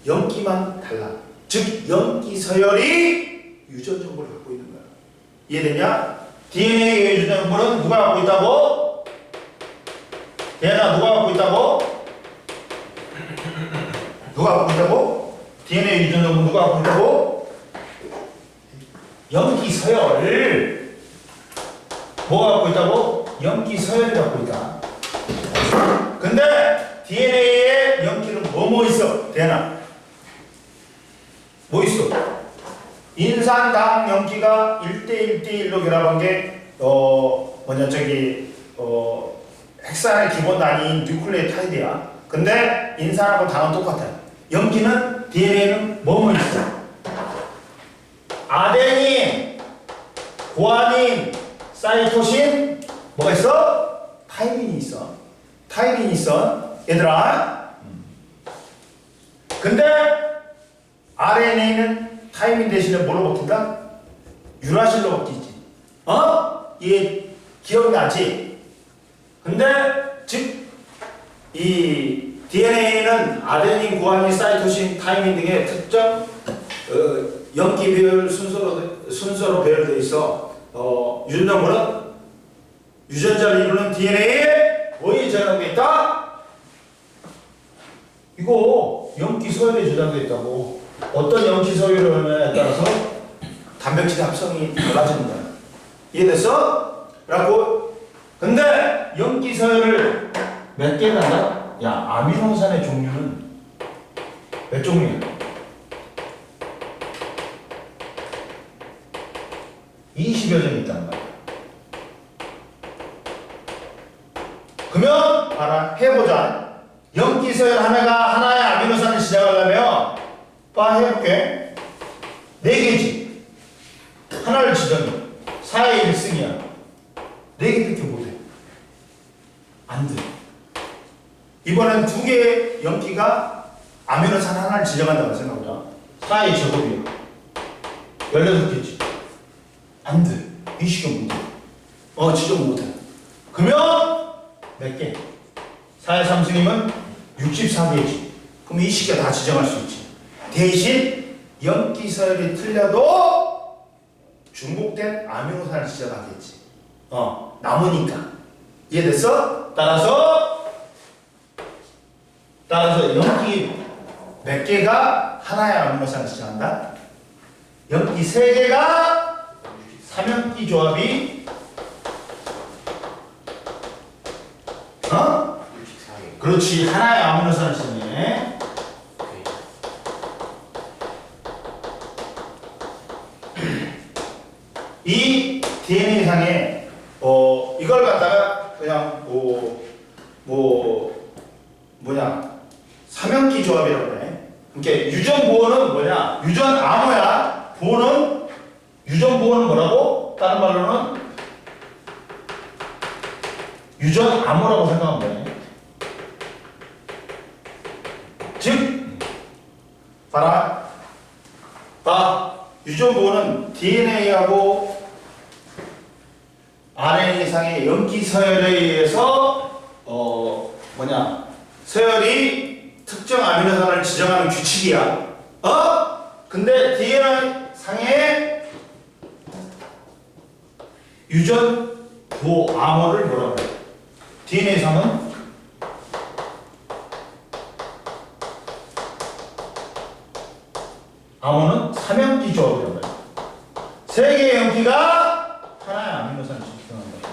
염기만 달라. 즉 염기 서열이 유전 정보를 갖고 있는 거야. 이해되냐? DNA의 유전 정보는 누가 갖고 있다고? 대현아, 누가 갖고 있다고? 누가 갖고 있다고? DNA 유전 정보 누가 갖고 있다고? 염기 서열. 뭐가 갖고 있다고? 염기 서열이 갖고 있다. 근데 DNA에 염기는 뭐 있어? 대현아, 뭐 있어? 인산, 당, 염기가 1대1로 결합한 게 핵산의 기본 단위인 뉴클레오타이드야. 근데 인산하고 당은 똑같아. 염기는 DNA는 뭐 있어? 아데닌, 구아닌, 사이토신, 뭐가 있어? 타이민이 있어. 타이민이 있어. 얘들아. 근데 RNA는 타이민 대신에 뭐로 바뀐다? 유라실로 바뀌지. 이게 기억나지? 근데 즉 이 DNA는 아데닌, 구아닌, 사이토신, 타이민 등의 특정 염기 배열 순서로 배열되어 있어. 유전 정보는 유전자를 이루는 DNA에 뭐에 저장되어 있다? 이거 염기 서열에 저장되어 있다고. 어떤 염기 서열에 따라서 단백질 합성이 달라지는 거야. 이해됐어? 라고. 근데 염기 서열을 몇 개나 한다? 야, 아미노산의 종류는 몇 종류야? 20여 종이 있단 말이야. 그러면 알아, 해보자. 염기 서열 하나의 아미노산을 시작하려면 해볼게. 4개지. 하나를 지정해. 4의 1승이야. 4개밖에 못해. 안 돼. 이번엔 2개의 염기가 아미노산 하나를 지정한다고 생각해보자. 4의 제곱이야. 16개지. 안 돼. 이 시경 못해. 지정 못해. 그러면 몇 개? 4의 3승이면 64개지. 그럼 이 시기가 다 지정할 수 있지. 대신 염기 서열이 틀려도 중복된 아미노산을 지정하겠지. 남으니까. 이해됐어? 따라서 염기 몇 개가 하나의 아미노산을 지정한다? 염기 3개가 3염기 조합이 64개. 그렇지. 하나의 아미노산을 지정해. 이 DNA 상에 이걸 갖다가 그냥 삼형기 조합이라고 그래. 그러니까 유전 보호는 뭐냐? 유전 암호야. 보호는 유전 보호는 뭐라고? 다른 말로는 유전 암호라고 생각하면 돼. 즉 봐라. 유전 보호는 DNA하고 RNA상의 염기 서열에 의해서 서열이 특정 아미노산을 지정하는 규칙이야. 근데 DNA 상의 유전 보호 암호를 뭐라고 해? DNA상은 암호는 3염기 조합이라고 해요. 3개의 염기가 하나의 아미노산을 지정한다.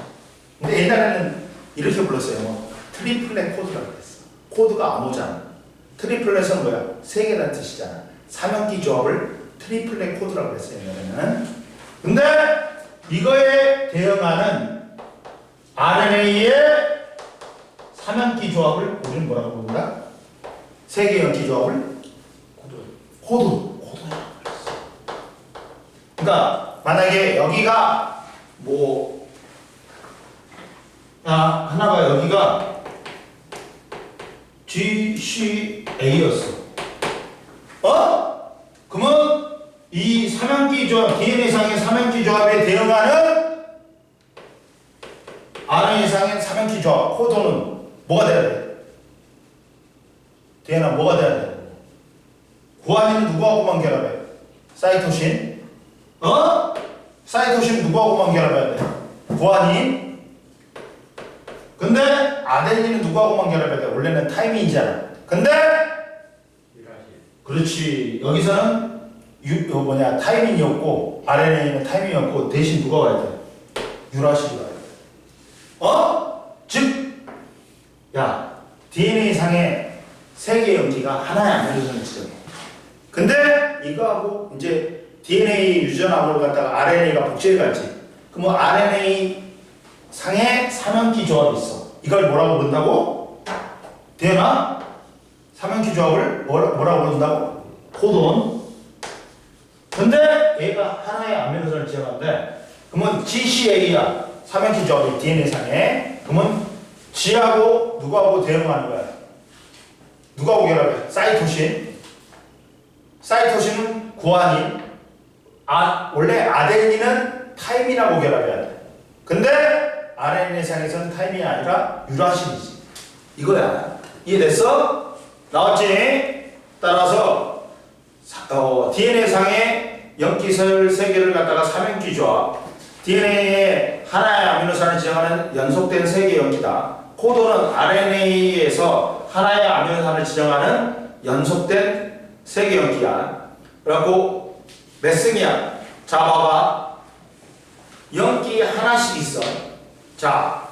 근데 옛날에는 이렇게 불렀어요. 트리플렛 코드라고 했어. 코드가 암호잖아. 트리플렛은 뭐야? 3개라는 뜻이잖아. 3염기 조합을 트리플렛 코드라고 했어요. 옛날에는. 근데 이거에 대응하는 RNA의 3염기 조합을 우리는 뭐라고 부른다? 3개의 염기 조합을 코드. 그러니까 만약에 여기가 하나가 여기가 GCA였어. 그러면 이 3염기 조합, DNA상의 3염기 조합에 대응하는 RNA상의 3염기 조합 코드는 뭐가 돼야 돼? DNA 뭐가 돼야 돼? 구안이는 누구하고만 결합해? 사이토신. 사이토신 누구하고만 결합해야 돼? 구안인. 근데 아데닌은 누구하고만 결합해야 돼? 원래는 타이민이잖아. 근데 그렇지. 여기서는 타이민이었고 RNA는 타이민이었고 대신 누가 와야 돼? 유라실이 와야 돼. 즉, DNA 상의 3개의 염기가 하나의 아미노산을 지정해. 근데 이거하고 이제 DNA 유전 암호를 갖다가 RNA가 복제해 갈지. 그러면 RNA 상의 3염기 조합이 있어. 이걸 뭐라고 부른다고? 되나? 3염기 조합을 뭐라고 부른다고? 코돈. 근데 얘가 하나의 아미노산을 지정하는데 그러면 GCA야. 3염기 조합이 DNA 상에. 그러면 G하고 누구하고 대응하는 거야? 누구하고 결합해? 사이토신. 사이토신은 구안인. 원래 아데닌은 타이민하고 결합해야 돼. 근데 RNA상에서는 타이민이 아니라 유라신이지. 이거야. 이해됐어? 나왔지? 따라서 DNA상의 염기서열 3개를 갖다가 3염기 조합. DNA에 하나의 아미노산을 지정하는 연속된 3개의 염기다. 코드는 RNA에서 하나의 아미노산을 지정하는 연속된 3개의 염기야. 그래갖고 몇 승이야? 자, 봐봐. 염기 하나씩 있어. 자,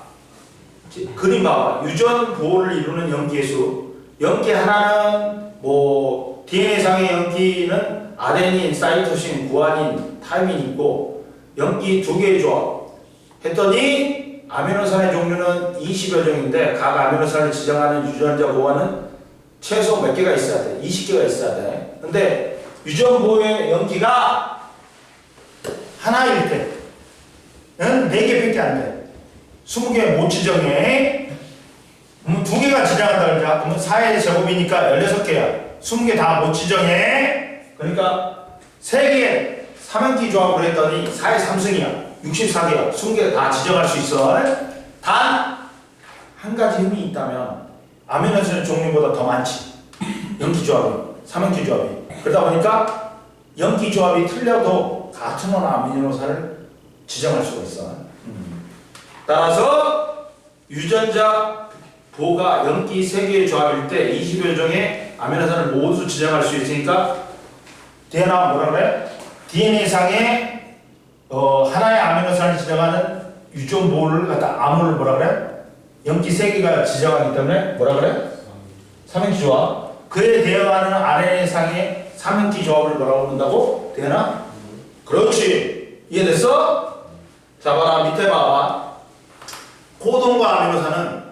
그림 봐봐. 유전 보호를 이루는 염기의 수. 염기 하나는 DNA상의 염기는 아데닌, 사이토신, 구안인, 타이민 있고 염기 2개의 조합. 했더니 아미노산의 종류는 20여 종인데 각 아미노산을 지정하는 유전자 보호는 최소 몇 개가 있어야 돼? 20개가 있어야 돼. 근데 유전 보호의 염기가 하나일 때 4개밖에 안 돼. 20개 못 지정해. 2개가 지정한다 그러자. 그러면 4의 제곱이니까 16개야. 20개 다 못 지정해. 그러니까 3개 3염기 조합으로 했더니 4의 3승이야. 64개야. 20개 다 지정할 수 있어. 단 한 가지 흠이 있다면 아미노산 종류보다 더 많지. 염기 조합이. 3염기 조합이. 그러다 보니까 염기 조합이 틀려도 같은 아미노산을 지정할 수가 있어. 따라서 유전자 보가 염기 3개의 조합일 때 20여 종의 아미노산을 모두 지정할 수 있으니까 DNA 뭐라 그래? DNA상에 하나의 아미노산을 지정하는 유전보를 갖다 암호를 뭐라 그래? 염기 3개가 지정하기 때문에 뭐라 그래? 삼행시 조합. 그에 대응하는 RNA상의 삼행시 조합을 뭐라고 부른다고? 되나? 그렇지. 이해됐어? 자, 봐라. 밑에 봐봐. 코돈과 아미노산은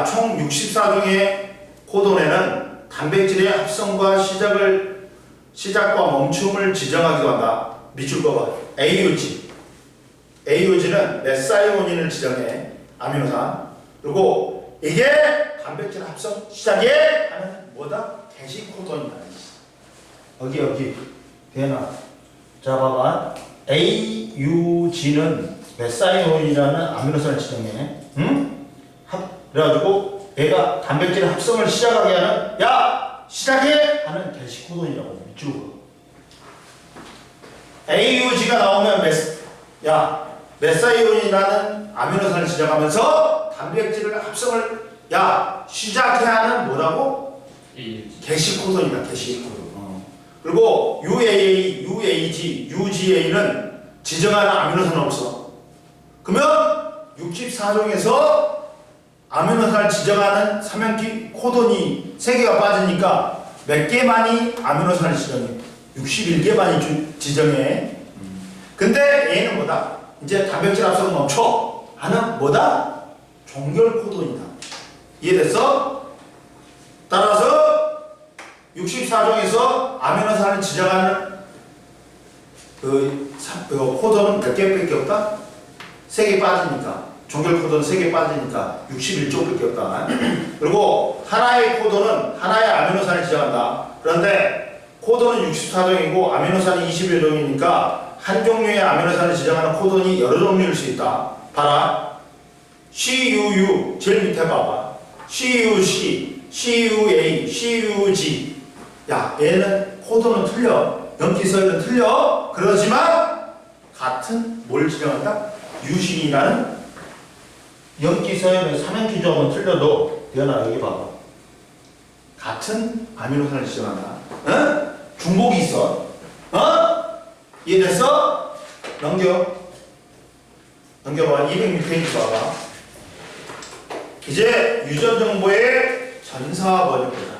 총 64종의 코돈에는 단백질의 합성과 시작과 멈춤을 지정하기도 한다. 밑줄 거봐. AUG는 메사이오닌을 지정해. 아미노산. 그리고 이게 단백질 합성 시작에 하는 뭐다? 게시코돈이다. 여기 되나? 자, 봐봐. AUG는 메사이오닌이라는 아미노산을 지정해. 응? 그래가지고 얘가 단백질 합성을 시작하게 하는 시작해 하는 게시코돈이라고. 밑줄 거. AUG가 나오면 메사이오닌이라는 아미노산을 지정하면서 단백질을 합성을 시작해 하는 뭐라고? 게시코돈이다. 게시코돈. 그리고 UAA, UAG, UGA는 지정하는 아미노산은 없어. 그러면 64종에서 아미노산을 지정하는 삼형기 코돈이 3개가 빠지니까 몇 개만이 아미노산을 지정해? 61개만이 지정해. 근데 얘는 뭐다? 이제 단백질 합성 멈춰 하는 뭐다? 종결 코돈이다. 이해됐어? 따라서 64종에서 아미노산을 지정하는 그 코돈은 몇 개밖에 없다? 3개 빠지니까. 종결 코돈은 3개 빠지니까 61쪽밖에 없다. 그리고 하나의 코돈은 하나의 아미노산을 지정한다. 그런데 코돈은 64종이고 아미노산이 20여 종이니까 한 종류의 아미노산을 지정하는 코돈이 여러 종류일 수 있다. 봐라. CUU 제일 밑에 봐봐. CUC, CUA, CUG. 얘는 코돈은 틀려. 염기서열은 틀려. 그러지만 같은 뭘 지정한다? 유신이라는 염기서열의 삼행시 조합은 틀려도 대현아 여기 봐봐. 같은 아미노산을 지정한다. 중복이 있어. 이해됐어? 넘겨봐. 206페이지 봐봐. 이제 유전 정보의 전사화 버전 보자.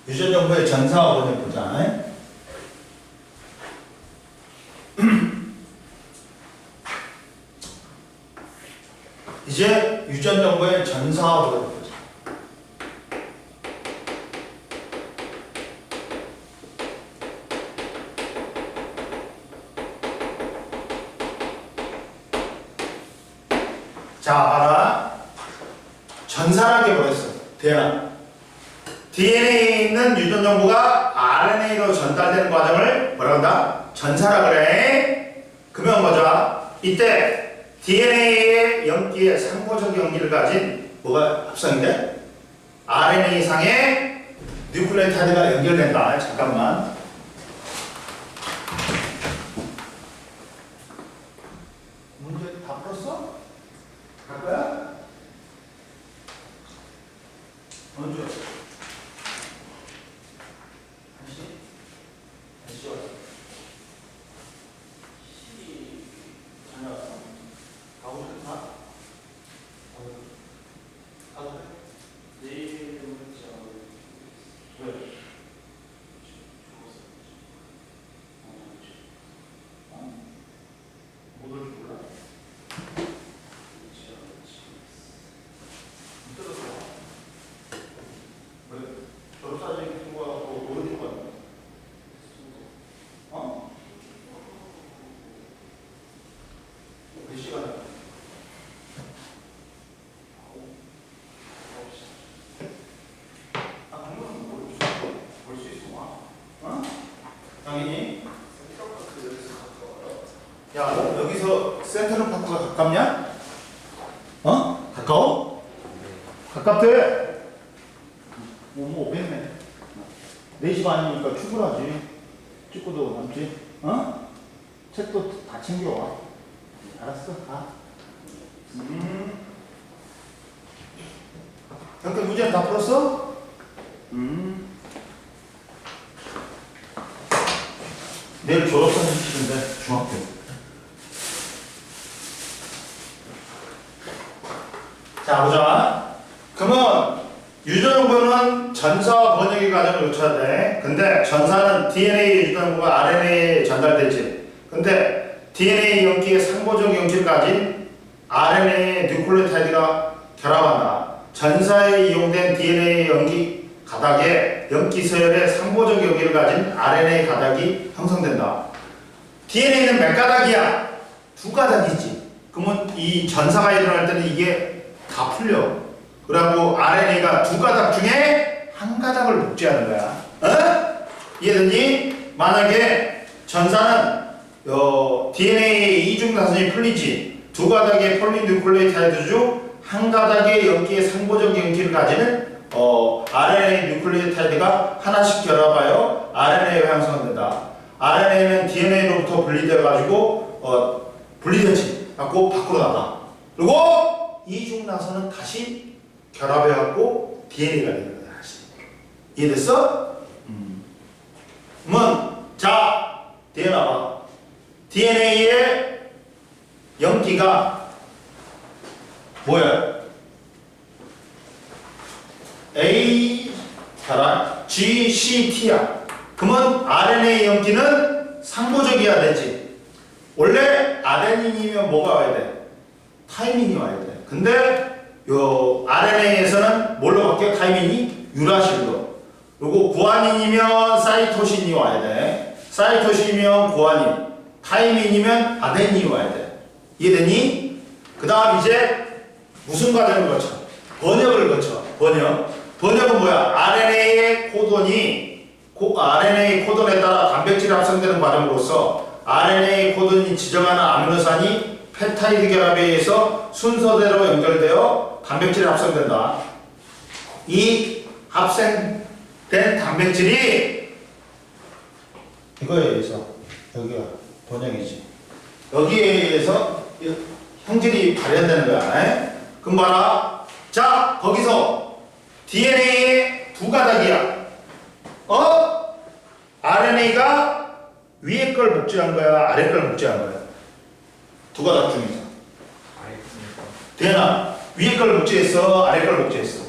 유전 정보의 전사화 버전 보자. 이제 유전 정보의 전사화 버전 보자. 자, 봐라. 전사라는 게 뭐였어? DNA에 있는 유전 정보가 RNA로 전달되는 과정을 뭐라 한다? 전사라 그래. 그러면 뭐죠? 이때 DNA의 염기에 상호적 염기를 가진 뭐가 합성이 돼? RNA 상의 뉴클레오타이드가 연결된다. 잠깐만. 문제 다 풀었어? 갈 거야? 먼저 다시 왔어. 다녀왔어. 가고 싶다. 가도 돼? 내일은 왜? 못 올 줄 몰라? 졸업사진 통과하고 모르는 거 아니야? 몇 시간에? 방금은 볼 수 있어. 당연히. 야, 여기서 센트럴파크가 가깝냐? 가까워? 가깝대. 뭐 500m. 4시 반이니까 출근하지. 찍고도 남지. 어? 책도 다 챙겨와. 알았어? 가. 형들 문제는 다 풀었어? 내일 졸업사진 찍은데 중학교. 자 보자. 그러면 유전연구는 전사와 번역의 과정을 거쳐야 돼. 근데 전사는 DNA 유전연구가 RNA에 전달되지. 근데 DNA 연기의 상보적 연기를 가진 RNA 뉴클레오타이드가 결합한다. 전사에 이용된 DNA 연기 가닥에 연기 서열의 상보적 연기를 가진 RNA 가닥이 형성된다. DNA는 몇 가닥이야? 두 가닥이지. 그러면 이 전사가 일어날 때는 이게 다 풀려. 그리고 RNA가 두 가닥 중에 한 가닥을 복제하는 거야. 어? 이해됐니? 만약에 전사는 DNA의 이중 나선이 풀리지. 두 가닥의 폴리뉴클레오타이드 중 한 가닥의 연기의 상보적 연기를 가지는 RNA 뉴클레오타이드가 하나씩 결합하여 RNA가 형성된다. RNA는 DNA로부터 분리되어 가지고 분리되지. 갖고 밖으로 나가. 그리고 이중 나선은 다시 결합해 갖고 DNA가 되는 거야. 다시. 이해됐어? 그러면 자, DNA 봐. DNA의 연기가 뭐야? A 따라 GCT야. 그러면 RNA 연기는 상보적이어야 되지. 원래 아데닌이면 뭐가 와야 돼? 타이민이 와야 돼. 근데 요 RNA에서는 뭘로 바뀌어? 타이민이 유라실로. 그리고 구아닌이면 사이토신이 와야 돼. 사이토신이면 구아닌. 타이민이면 아데닌이 와야 돼. 이해되니? 그 다음 이제 무슨 과정을 거쳐? 번역을 거쳐. 번역은 뭐야? RNA의 코돈에 따라 단백질이 합성되는 과정으로서 RNA 코돈이 지정하는 아미노산이 펩타이드 결합에 의해서 순서대로 연결되어 단백질이 합성된다. 이 합성된 단백질이 이거에 의해서 여기가 번역이지. 여기에 의해서 형질이 발현되는 거야. 그럼 봐라. 자, 거기서 DNA의 두 가닥이야. RNA가 위에 걸 복제한 거야, 아래 걸 복제한 거야? 두 가닥 중에서. 대나 위에 걸 복제했어, 아래 걸 복제했어?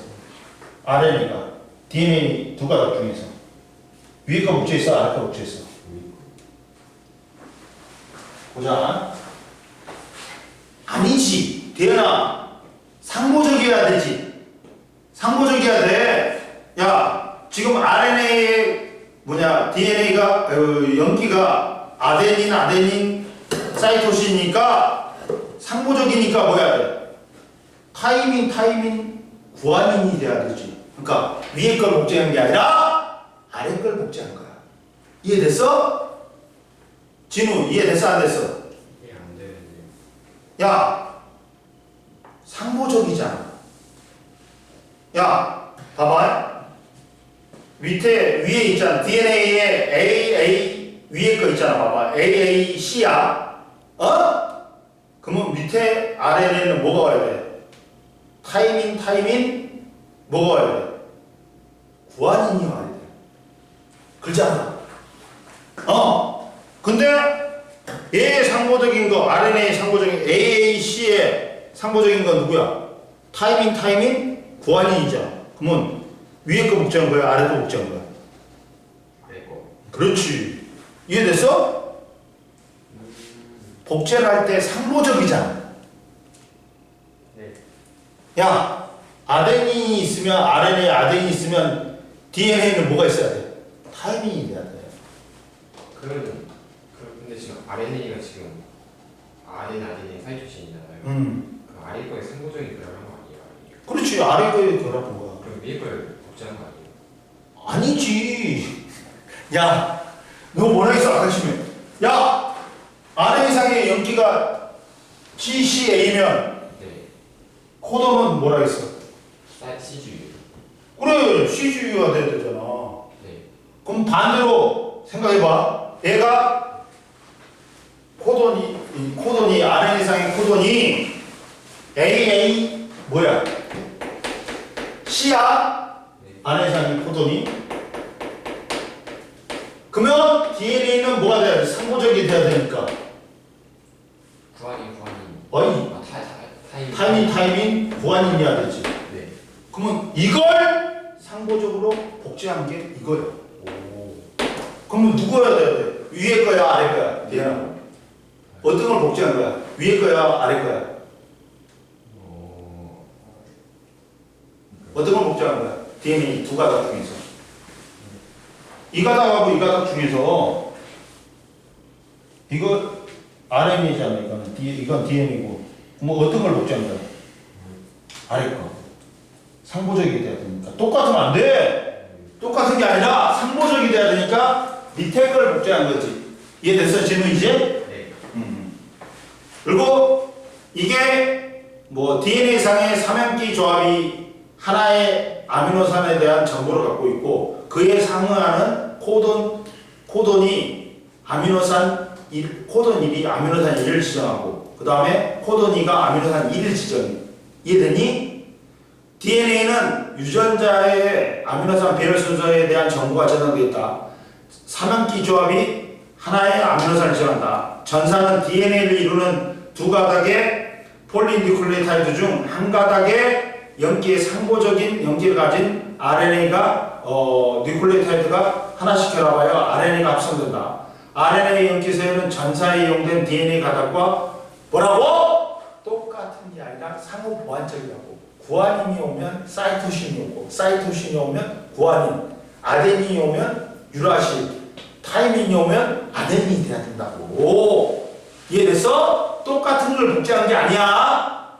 RNA가 DNA 두 가닥 중에서 위에 거 복제했어, 아래 거 복제했어? 보자. 아니지. 대나 상보적이어야 되지. 상보적이어야 돼. 야, 지금 RNA의 DNA가 연기가 아데닌, 사이토신이니까 상보적이니까 뭐 해야 돼? 타이민, 구아닌이 돼야 되지. 그러니까 위에 걸 복제한 게 아니라 아래 걸 복제한 거야. 이해됐어? 진우, 이해됐어, 안 됐어? 이해 안 되는데. 야, 상보적이잖아. 야, 봐봐. 위에 있잖아. DNA에 AA 위에 거 있잖아. 봐봐. AAC야. 그러면 밑에 RNA는 뭐가 와야 돼? 타이민 뭐가 와야 돼? 구아닌이 와야 돼. 그렇잖아. 근데 A의 상보적인 거, RNA의 상보적인 AAC의 상보적인 건 누구야? 타이민 구아닌이잖아. 그러면 위에 거 복제한 거야? 아래 거 복제한 거야? 아래 거. 그렇지. 이해됐어? 복제를 할 때 상보적이잖아. 네. 야, 아데닌이 있으면 RNA에 아데닌이 있으면 DNA는 뭐가 있어야 돼? 타이밍이 돼야 돼. 근데 지금 RNA가 지금 아데닌, 사이토신이잖아요. 그 아래 거에 상보적인 결합한 거 아니에요? 그렇지. 아래 거에 결합한 거야. 그럼 위에 거에 복제한 거 아니에요? 아니지. 야, 너 뭐라 했어? 아까 처음에. 야, RNA상의 연기가 GCA면 네. 코드는 뭐라 했어? CGU. 그래, CGU가 돼야 되잖아. 네. 그럼 반대로 생각해봐. 얘가 코돈이 RNA상의 코돈이 AA 뭐야? C야? RNA상의 코돈이. 그러면 DNA는 뭐가 돼야 돼? 상호적이 돼야 되니까. 구한이. 어이? 타이밍 구한인이어야 되지. 네. 그러면 이걸 상호적으로 복제한 게 이거야. 오. 그러면 누구여야 돼? 위에 거야, 아래 거야? DNA. 어떤 걸 복제한 거야? 위에 거야, 아래 거야? 어떤 걸 복제한 거야? DNA 두 가닥 중에서. 이 가닥하고 이 가닥 중에서 이거 RNA잖아. 이건 DNA고. 뭐 어떤 걸 복제한 거야? 아래 거. 상보적이 돼야 되니까. 똑같으면 안 돼. 똑같은 게 아니라 상보적이 돼야 되니까 밑에 걸 복제한 거지. 이해됐어? 질문 이제? 네. 그리고 이게 뭐 DNA상의 삼연기 조합이 하나의 아미노산에 대한 정보를 갖고 있고 그에 상응하는 코돈이 아미노산 1, 코돈 1이 아미노산 1을 지정하고 그 다음에 코돈 2가 아미노산 1을 지정해. 이해되니? DNA는 유전자의 아미노산 배열 순서에 대한 정보가 저장되어 있다. 삼연기 조합이 하나의 아미노산을 지정한다. 전사는 DNA를 이루는 두 가닥의 폴리뉴클레오타이드 중 한 가닥의 연기의 상보적인 연기를 가진 RNA가 뉴클레오타이드가 하나씩 결합하여 RNA가 합성된다. RNA 연기서에는 전사에 이용된 DNA 가닥과 뭐라고? 똑같은 게 아니라 상호 보완적이라고. 구아닌이 오면 사이토신이 오고 사이토신이 오면 구아닌, 아데닌이 오면 유라실, 타이민이 오면 아데닌이 돼야 된다고. 오, 이해됐어? 똑같은 걸 복제한 게 아니야.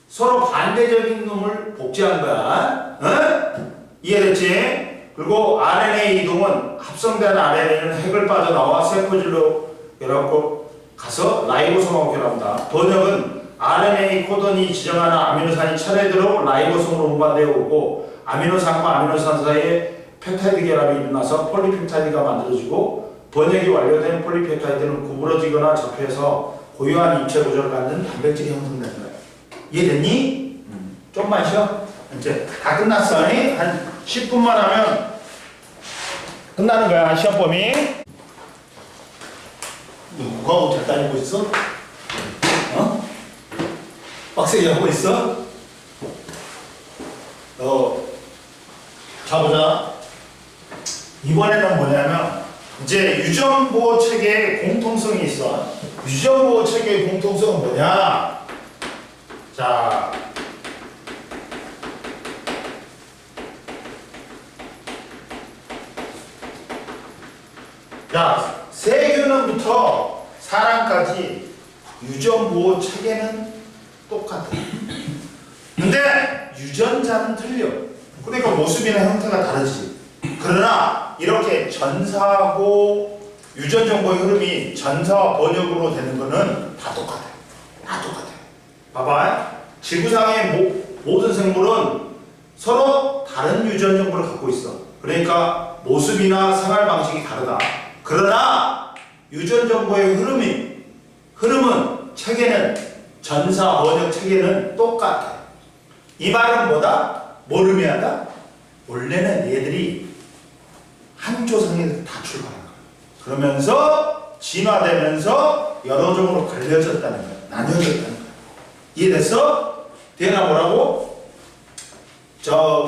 서로 반대적인 놈을 복제한 거야. 응? 이해됐지? 그리고 RNA 이동은 합성된 RNA는 핵을 빠져나와 세포질로 결합하고 가서 라이보솜하고 결합한다. 번역은 RNA 코돈이 지정하는 아미노산이 차례대로 라이보솜으로 운반되어 오고 아미노산과 아미노산 사이에 펩타이드 결합이 일어나서 폴리펩타이드가 만들어지고 번역이 완료된 폴리펩타이드는 구부러지거나 접혀서 고유한 입체 구조를 갖는 단백질이 형성된다. 이해됐니? 좀만 쉬어. 이제 다 끝났어. 한 10분만 하면 끝나는 거야. 시험 범위. 누구하고 잘 다니고 있어? 어? 빡세게 하고 있어? 자 보자. 이번에는 뭐냐면 이제 유전보호 체계의 공통성이 있어. 유전보호 체계의 공통성은 뭐냐? 자, 세균부터 사람까지 유전보호 체계는 똑같아. 근데 유전자는 틀려. 그러니까 모습이나 형태가 다르지. 그러나 이렇게 전사하고 유전 정보의 흐름이 전사와 번역으로 되는 거는 다 똑같아. 다 똑같아. 봐봐. 지구상의 모든 생물은 서로 다른 유전 정보를 갖고 있어. 그러니까 모습이나 생활 방식이 다르다. 그러나 유전 정보의 흐름은 체계는 전사 번역 체계는 똑같아. 이 말은 뭐다? 뭘 의미한다? 원래는 얘들이 한 조상에서 다 출발한 거야. 그러면서 진화되면서 여러 종으로 갈려졌다는 거야. 나뉘어졌다는 거야. 이해됐어? 뒤에나 뭐라고?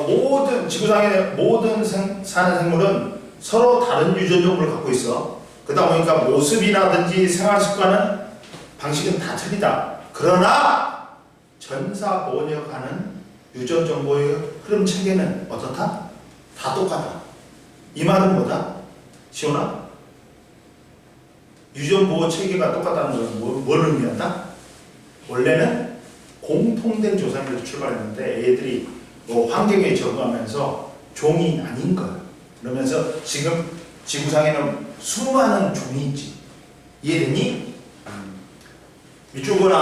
모든 지구상의 모든 사는 생물은 서로 다른 유전 정보를 갖고 있어. 그러다 보니까 모습이라든지 생활 습관은 방식은 다 틀리다. 그러나 전사 번역하는 유전 정보의 흐름 체계는 어떻다? 다 똑같다. 이 말은 뭐다? 시원아? 유전 보호 체계가 똑같다는 것은 뭘 의미한다? 원래는 공통된 조상에서 출발했는데 애들이 환경에 적응하면서 종이 아닌 거야. 그러면서 지금 지구상에는 수많은 종이 있지. 이해되니? 이쪽으로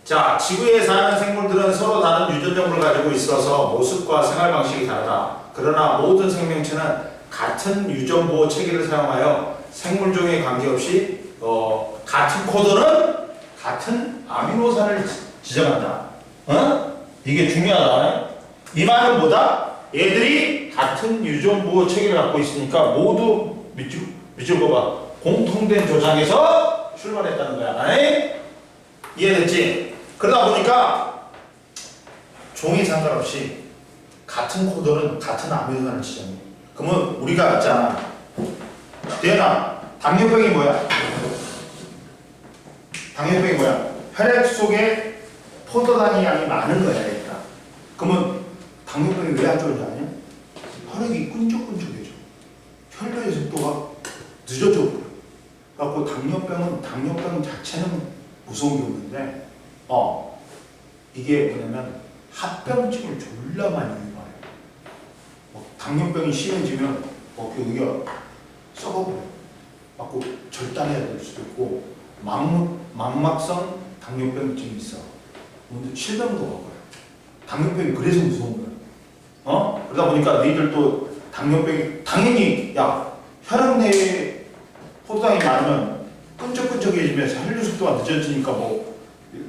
자, 지구에 사는 생물들은 서로 다른 유전 정보를 가지고 있어서 모습과 생활 방식이 다르다. 그러나 모든 생명체는 같은 유전 보호 체계를 사용하여 생물종에 관계없이 같은 코드는 같은 아미노산을 지정한다. 이게 중요하다. 이 말은 뭐다? 얘들이 같은 유전부 체계를 갖고 있으니까 모두 밑줄 봐봐. 공통된 조장에서 출발했다는 거야. 이해됐지? 그러다 보니까 종이 상관없이 같은 코드는 같은 아미노산을 지정해. 그러면 우리가 있잖아. 대현아, 당뇨병이 뭐야? 당뇨병이 뭐야? 혈액 속에 포도당의 양이 많은 거야, 일단. 그러면 당뇨병이 왜 안 좋은지 아냐? 혈액이 끈적끈적해져. 혈류의 속도가 늦어져 버려. 그래갖고 당뇨병 자체는 무서운 게 없는데, 이게 뭐냐면 합병증을 졸라 많이 유발해. 당뇨병이 심해지면 여기가 썩어버려. 갖고 절단해야 될 수도 있고, 망막성 당뇨병증이 있어. 근데 실명도 가고요. 당뇨병이 그래서 무서운 거야. 그러다 보니까 너희들도 당뇨병이 당연히 혈액 내에 포도당이 많으면 끈적끈적해지면서 혈류 속도가 늦어지니까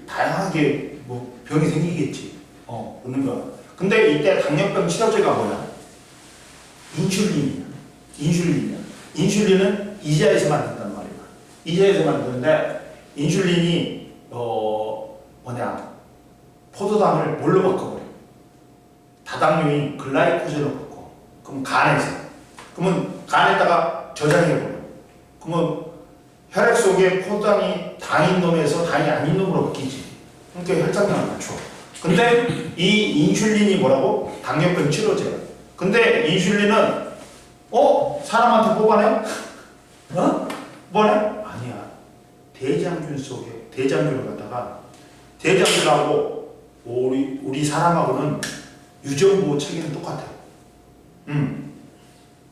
다양하게 병이 생기겠지. 그런 거야. 근데 이때 당뇨병 치료제가 뭐야? 인슐린이야. 인슐린은 이자에서 만든단 말이야. 이자에서 만드는데 인슐린이 포도당을 뭘로 바꿔버려? 다당류인 글라이코젠으로 바꿔. 그럼 간에서. 그러면 간에다가 저장해버려. 그러면 혈액 속에 포도당이 당인 놈에서 당이 아닌 놈으로 바뀌지. 그러니까 혈당량을 맞춰. 근데 이 인슐린이 뭐라고? 당뇨병 치료제야. 근데 인슐린은 사람한테 뽑아내? 뽑아내? 아니야. 대장균 속에 대장균을 갖다가 대장균하고 우리 사람하고는 유전보호 체계는 똑같아요.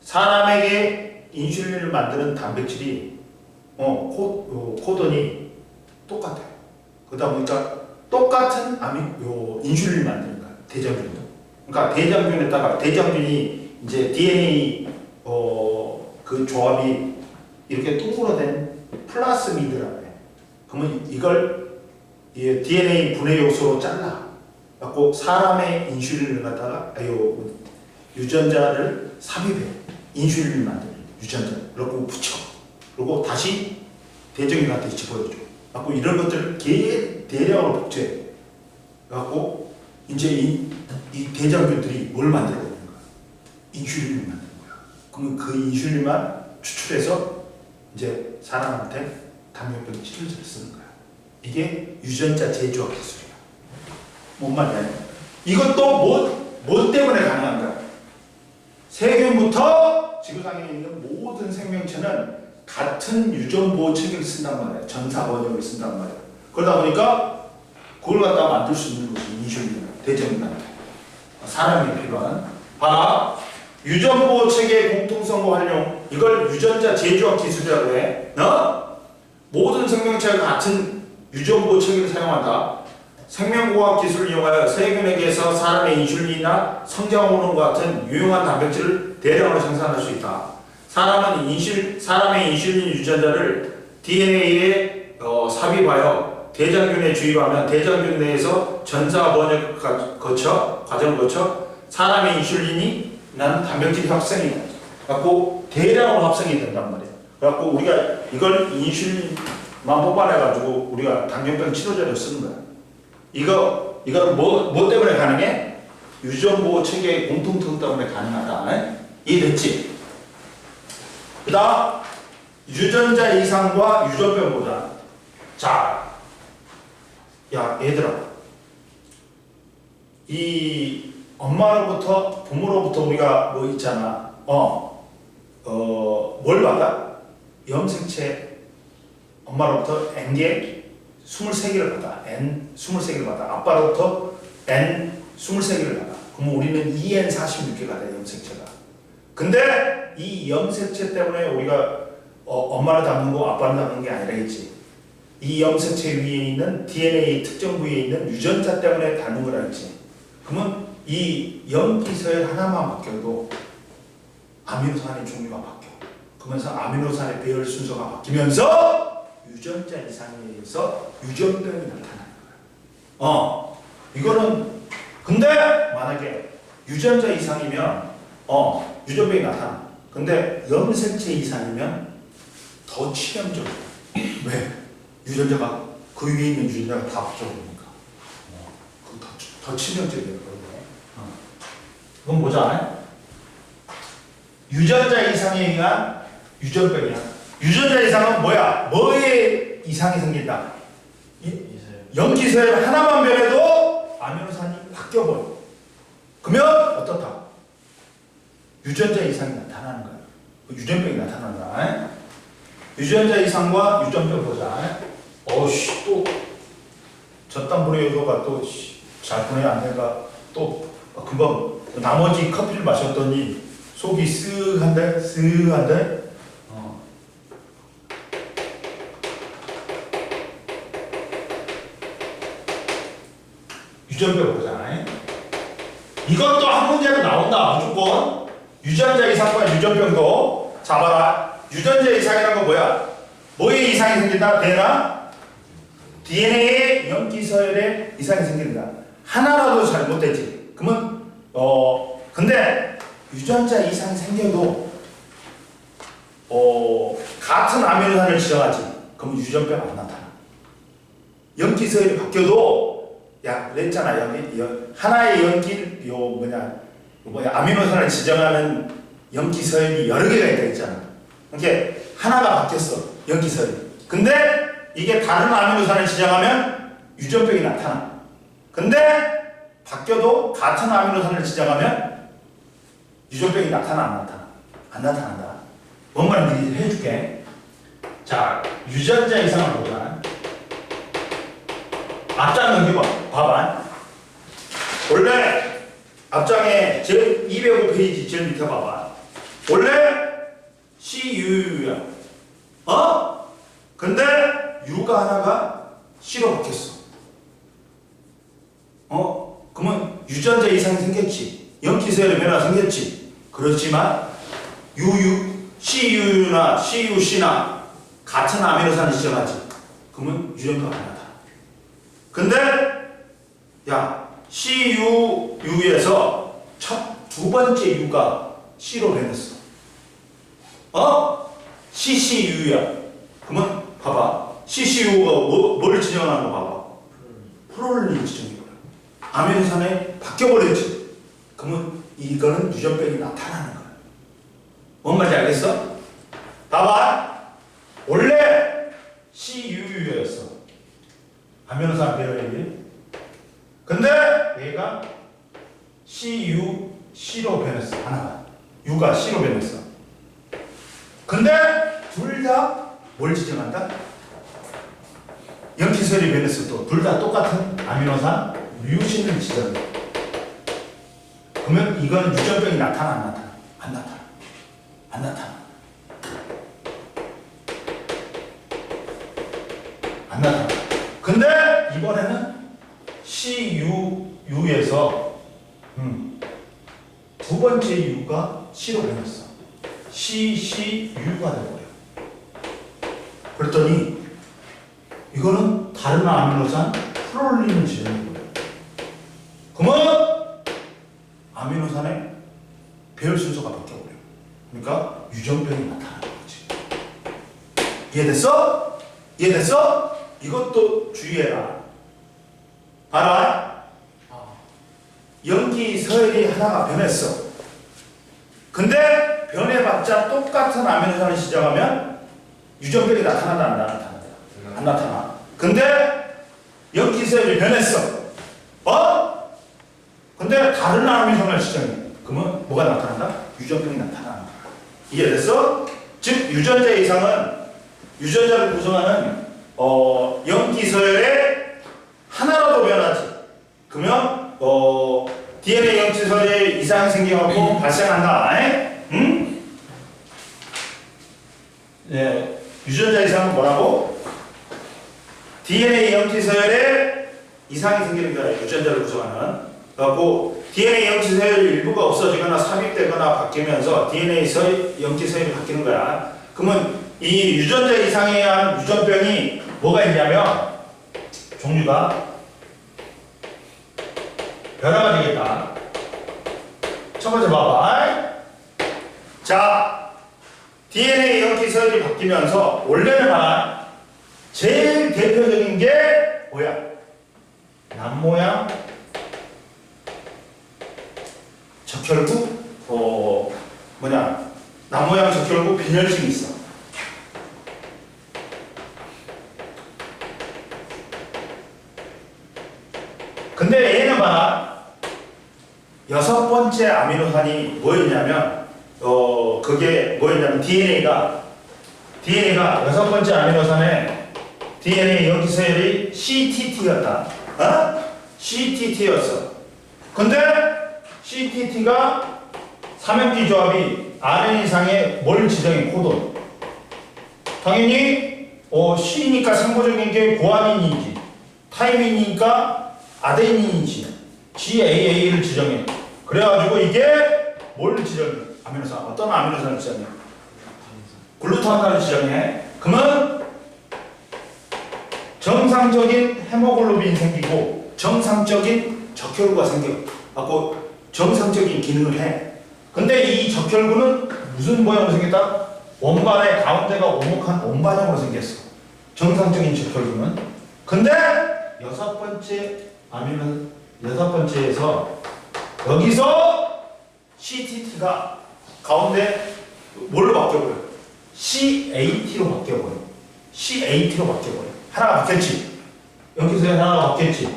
사람에게 인슐린을 만드는 단백질이 코돈이 똑같아요. 그러다 보니까 똑같은 인슐린을 만드는 거야. 대장균도. 그러니까 대장균에다가 대장균이 이제 DNA 그 조합이 이렇게 둥그러된 플라스미드라고 해. 그러면 이걸 DNA 분해 요소로 잘라 갖고 사람의 인슐린을 갖다가 유전자를 삽입해. 인슐린을 만드는 유전자. 그리고 붙여. 그리고 다시 대장균한테 집어넣어줘. 갖고 이런 것들을 대량으로 복제해. 갖고 이제 이 대장균들이 뭘 만들어 버리는 거야? 인슐린을 만드는 거야. 그러면 그 인슐린만 추출해서 이제 사람한테 당뇨병 치료제를 쓰는 거야. 이게 유전자 제조학 기술이야. 뭔 말이야? 이것도 뭐 때문에 가능한 거야? 세균부터 지구상에 있는 모든 생명체는 같은 유전보호 체계를 쓴단 말이야. 전사 번역을 쓴단 말이야. 그러다 보니까 그걸 갖다 만들 수 있는 것이 인슐린, 대장균한테. 사람이 필요한. 봐라. 유전보호 체계의 공통성과 활용. 이걸 유전자 제조학 기술이라고 해. 모든 생명체가 같은 유전보호 체계를 사용한다. 생명공학 기술을 이용하여 세균에게서 사람의 인슐린이나 성장호르몬과 같은 유용한 단백질을 대량으로 생산할 수 있다. 사람의 인슐린 유전자를 DNA에 삽입하여 대장균에 주입하면 대장균 내에서 전사 번역 과정을 거쳐 사람의 인슐린이 나는 단백질 합성이 갖고 대량으로 합성이 된단 말이야. 그래갖고 우리가 이걸 인슐린만 뽑아내가지고 우리가 당뇨병 치료제로 쓰는 거야. 이거 뭐 때문에 가능해? 유전보호 체계의 공통성 때문에 가능하다. 이해됐지? 그 다음 유전자 이상과 유전병 보자. 자, 야 얘들아, 이 엄마로부터 부모로부터 우리가 뭐 있잖아. 뭘 받아? 염색체 엄마로부터 N개 23개를 받아. N 23개를 받아. 아빠로부터 N 23개를 받아. 그럼 우리는 EN 46개가 돼, 염색체가. 근데 이 염색체 때문에 우리가 엄마를 닮는 거 아빠를 닮는 게 아니라겠지. 이 염색체 위에 있는 DNA 특정 부위에 있는 유전자 때문에 닮은 거라겠지. 그러면 이 염기서열 하나만 바뀌어도 아미노산의 종류가 바뀌어. 그러면서 아미노산의 배열 순서가 바뀌면서 유전자 이상에 의해서 유전병이 나타나는 거야. 이거는 근데 만약에 유전자 이상이면 유전병이 나타나. 근데 염색체 이상이면 더 치명적이야. 왜? 유전자가 그 위에 있는 유전자가 다 붙여버리니까. 더 치명적이야. 그건 보자. 유전자 이상에 의한 유전병이야. 유전자 이상은 뭐야? 뭐에 이상이 생긴다? 염기서열 하나만 변해도 아미노산이 바뀌어버려. 그러면 어떻다? 유전자 이상이 나타나는 거야. 유전병이 나타난다. 유전자 이상과 유전병 보자. 어우씨, 또 저딴 분의 요소가 또 잘 보내야 안 되니까 또 금방 나머지 커피를 마셨더니 속이 쓱한데 유전병 보자. 이것도 한 문제로 나온다. 무조건 유전자 이상과 유전병도 잡아라. 유전자 이상이라는 건 뭐야? 뭐에 이상이 생긴다? DNA의 염기서열에 이상이 생긴다. 하나라도 잘못되지. 그러면 근데 유전자 이상이 생겨도 같은 아미노산을 지정하지. 그러면 유전병 안 나타나. 염기서열이 바뀌어도 야 그랬잖아. 하나의 아미노산을 지정하는 염기서열이 여러 개가 있다 했잖아. 이렇게 하나가 바뀌었어. 염기서열이. 근데 이게 다른 아미노산을 지정하면 유전병이 나타나. 근데 바뀌어도 같은 아미노산을 지정하면 유전병이 나타나 안 나타나? 안 나타난다. 뭔 말인지 해줄게. 자, 유전자 이상을 보자. 앞장 넘겨봐. 봐봐. 원래 앞장에 제일 205페이지 제일 밑에 봐봐. 원래 CU야. 근데 U가 하나가 C로 바뀌었어. 그러면 유전자 이상이 생겼지. 염기서열의 변화가 생겼지. 그렇지만 CU나 CUC나 같은 아미노산을 지정하지. 그러면 유전병 안 나타나. 근데 CU에서 두 번째 U가 C로 변했어. CCU야. 그러면 봐봐. CCU가 뭘 지정하는 거 봐봐. 프롤린을 지정해버려. 아미노산에 바뀌어버렸지. 그러면 이거는 유전병이 나타나는 거야. 뭔 말인지 알겠어? 봐봐. 원래 CU였어. 아미노산 배열이. 근데 얘가 CUC로 변했어. 하나가. U가 C로 변했어. 근데 둘 다 뭘 지정한다? 염기서열이 변했어. 또 둘 다 똑같은 아미노산 류신을 지정해. 그러면 이건 유전병이 나타나 안 나타나? 안 나타나. 안 나타나. 안 나타나. 근데 이번에는 CU에서 두 번째 U가 C로 변했어. CCU가 되버려. 그랬더니 이거는 다른 아미노산 프롤린을 지정해 버려. 그러면 아미노산의 배열 순서가 바뀌어버려. 그러니까 유전병이 나타나는 거지. 이해됐어? 이해됐어? 이것도 주의해라. 봐라. 염기서열이 하나가 변했어. 근데 변해봤자 똑같은 아미노산을 지정하면 유전병이 나타난다 안 나타난다? 안 나타나. 근데 염기서열이 변했어. 근데 다른 아미노산을 지정해. 그러면 뭐가 나타난다? 유전병이 나타나는 거야. 이해됐어? 즉 유전자 이상은 유전자를 구성하는 염기서열에 하나라도 변하지. 그러면 DNA 염기서열에 이상이 생겨갖고 발생한다. 응? 예. 유전자 이상은 뭐라고? DNA 염기서열에 이상이 생기는 거야. 유전자를 구성하는. 그래갖고 DNA 염기서열 일부가 없어지거나 삽입되거나 바뀌면서 DNA 염기서열이 바뀌는 거야. 그러면 이 유전자 이상에 의한 유전병이 뭐가 있냐면 종류가 여러 가지겠다. 첫 번째 봐봐. 자, DNA 연기 서열이 바뀌면서 원래는 봐라. 제일 대표적인 게 뭐야? 남모양 적혈구 남모양 적혈구 빈혈증이 있어. 근데 얘는 봐라. 여섯 번째 아미노산이 뭐였냐면 그게 뭐였냐면 DNA가 여섯 번째 아미노산의 DNA 연기 서열이 CTT였다. CTT였어. 근데 CTT가 삼연기 조합이 RNA상에 뭘 지정해? 코돈. 당연히 C니까 상호적인 게 구아닌이지. 타이민이니까 아데닌이지. GAA를 지정해. 그래가지고 이게 뭘 지정해? 아미노산. 어떤 아미노산을 지정해? 글루타민을 지정해. 그러면 정상적인 헤모글로빈이 생기고 정상적인 적혈구가 생겨. 갖고 정상적인 기능을 해. 근데 이 적혈구는 무슨 모양으로 생겼다? 원반의 가운데가 오목한 원반형으로 생겼어. 정상적인 적혈구는. 근데 여섯 번째에서 여기서 CTT가 가운데 뭘로 바뀌어버려? CAT로 바뀌어버려. CAT로 바뀌어버려. 하나가 바뀌었지. 여기서 하나가 바뀌었지.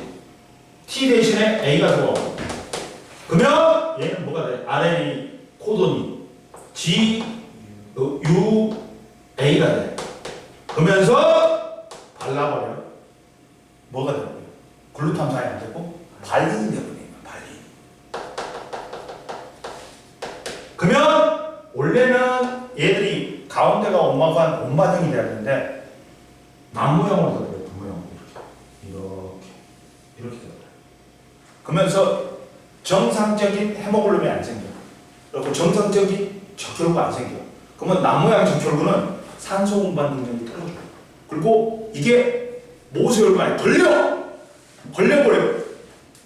T 대신에 A가 들어가고. 그러면 얘는 뭐가 돼? RNA 코돈이 GUA가 돼. 그러면서 발라버려. 뭐가 되는 거야? 글루탐산이 안 되고 발린이 되는 발린. 그러면 원래는 얘들이 가운데가 원반형이 돼야 되는데 남모형으로 되더라고요. 남모형 이렇게 되더라고요. 그러면서 정상적인 헤모글로빈이 안 생겨. 그리고 정상적인 적혈구가 안 생겨. 그러면 남모양 적혈구는 산소 운반 능력이 떨어져. 그리고 이게 모세혈관에 걸려버려.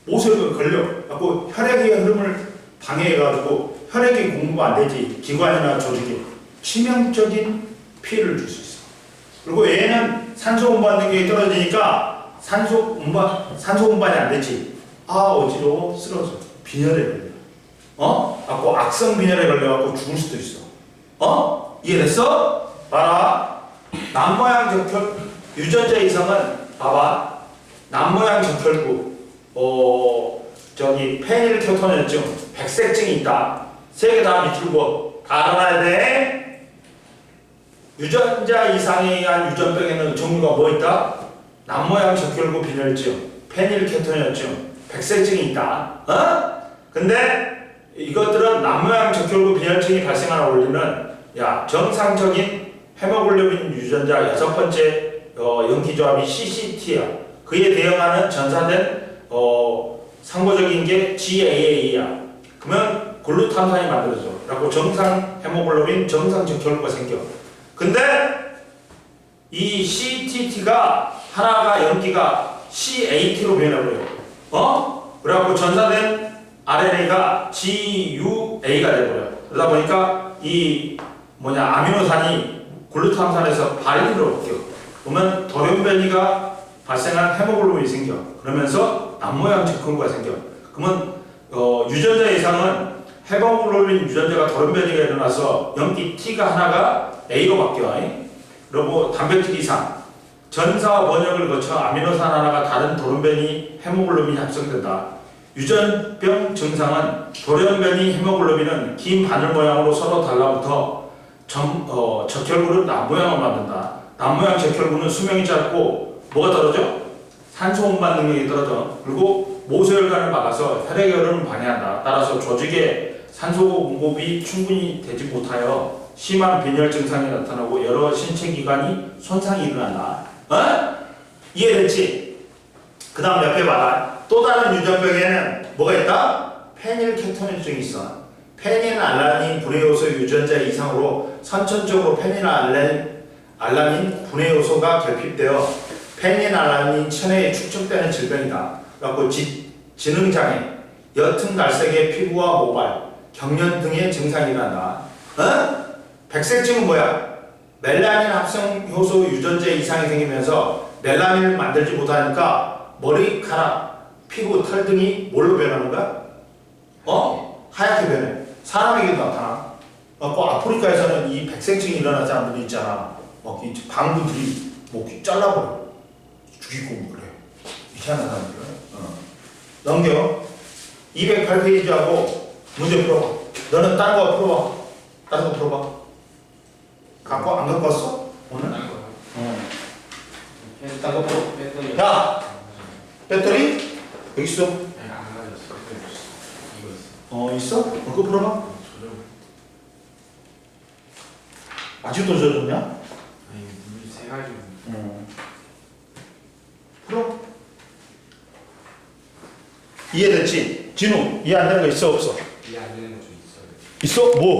모세혈관에 걸려. 갖고 혈액의 흐름을 방해해가지고 혈액이 공부가 안 되지. 기관이나 조직에 치명적인 피해를 줄 수 있어. 그리고 얘는 산소 운반 능력이 떨어지니까 산소 운반이 안 되지. 어지러워 쓰러져. 빈혈에 걸려. 갖고 악성 빈혈에 걸려갖고 죽을 수도 있어. 이해됐어? 봐라. 남모양 적혈 유전자 이상은 봐봐. 남모양 적혈구 페닐케토연증 백색증이 있다. 세 개 다 밑줄고 다 알아야 돼. 유전자 이상에 의한 유전병에는 종류가 뭐 있다? 남모양 적혈구 빈혈증, 페닐케토연증, 백색증이 있다. 근데 이것들은 남모양 적혈구 빈혈증이 발생하는 원리는 정상적인 헤모글로빈 유전자 여섯 번째 연기조합이 CCT야. 그에 대응하는 전사된 상호적인 게 GAA야. 그러면 글루탐산이 만들어져. 그리고 정상 헤모글로빈, 정상 적혈구가 생겨. 근데 이 CTT가 하나가 연기가 CAT로 변해버려요. 그래갖고 전사된 RNA가 GUA가 돼버려요. 그러다 보니까 아미노산이 글루탐산에서 발린으로 바뀌어. 그러면 돌연변이가 발생한 헤모글로빈이 생겨. 그러면서 남모양 적혈구가 생겨. 그러면 유전자 이상은 헤모글로빈 유전자가 돌연변이가 일어나서 연기 T가 하나가 A로 바뀌어. 그리고 단백질 이상 전사 번역을 거쳐 아미노산 하나가 다른 돌연변이 헤모글로빈이 합성된다. 유전병 증상은 돌연변이 헤모글로빈은 긴 바늘 모양으로 서로 달라붙어 적혈구를 남모양으로 만든다. 남모양 적혈구는 수명이 짧고 뭐가 떨어져? 산소 운반 능력이 떨어져. 그리고 모세혈관을 막아서 혈액의 흐름을 방해한다. 따라서 조직에 산소 공급이 충분히 되지 못하여 심한 빈혈 증상이 나타나고 여러 신체 기관이 손상이 일어난다. 이해됐지? 그 다음 옆에 봐라. 또 다른 유전병에는 뭐가 있다? 페닐케토연증이 있어. 페닐알라닌 불의 요소 유전자 이상으로 선천적으로 페닐알라닌 알라닌 분해 요소가 결핍되어 페니알라닌 천해에 축적되는 질병이다. 그래갖고 지능장애, 옅은 갈색의 피부와 모발, 경련 등의 증상이 일어난다. 백색증은 뭐야? 멜라닌 합성 효소 유전자 이상이 생기면서 멜라닌을 만들지 못하니까 머리카락, 피부, 털 등이 뭘로 변하는 거야? 하얗게 변해. 사람에게도 나타나. 아프리카에서는 이 백색증이 일어나는 사람들이 있잖아. 이 방구들이 목 잘라버려. 죽이고 그래. 희한한 사람들은. 넘겨. 208페이지하고 문제 풀어봐. 너는 딴 거 풀어봐. 다른 거 풀어봐. 갖고 안 갖고 왔어? 오늘? 딴 거요? 딴 거 풀어. 배터리. 야! 배터리? 여기 있어. 아니 안 가졌어. 이거 있어. 있어? 그거 풀어봐. 조정. 아직도 젖었냐? 아니 물 세 가지. 풀어. 이해됐지? 진우, 이해 안 되는 거 있어 없어? 이해 안 되는 거 좀 있어요. 있어? 뭐?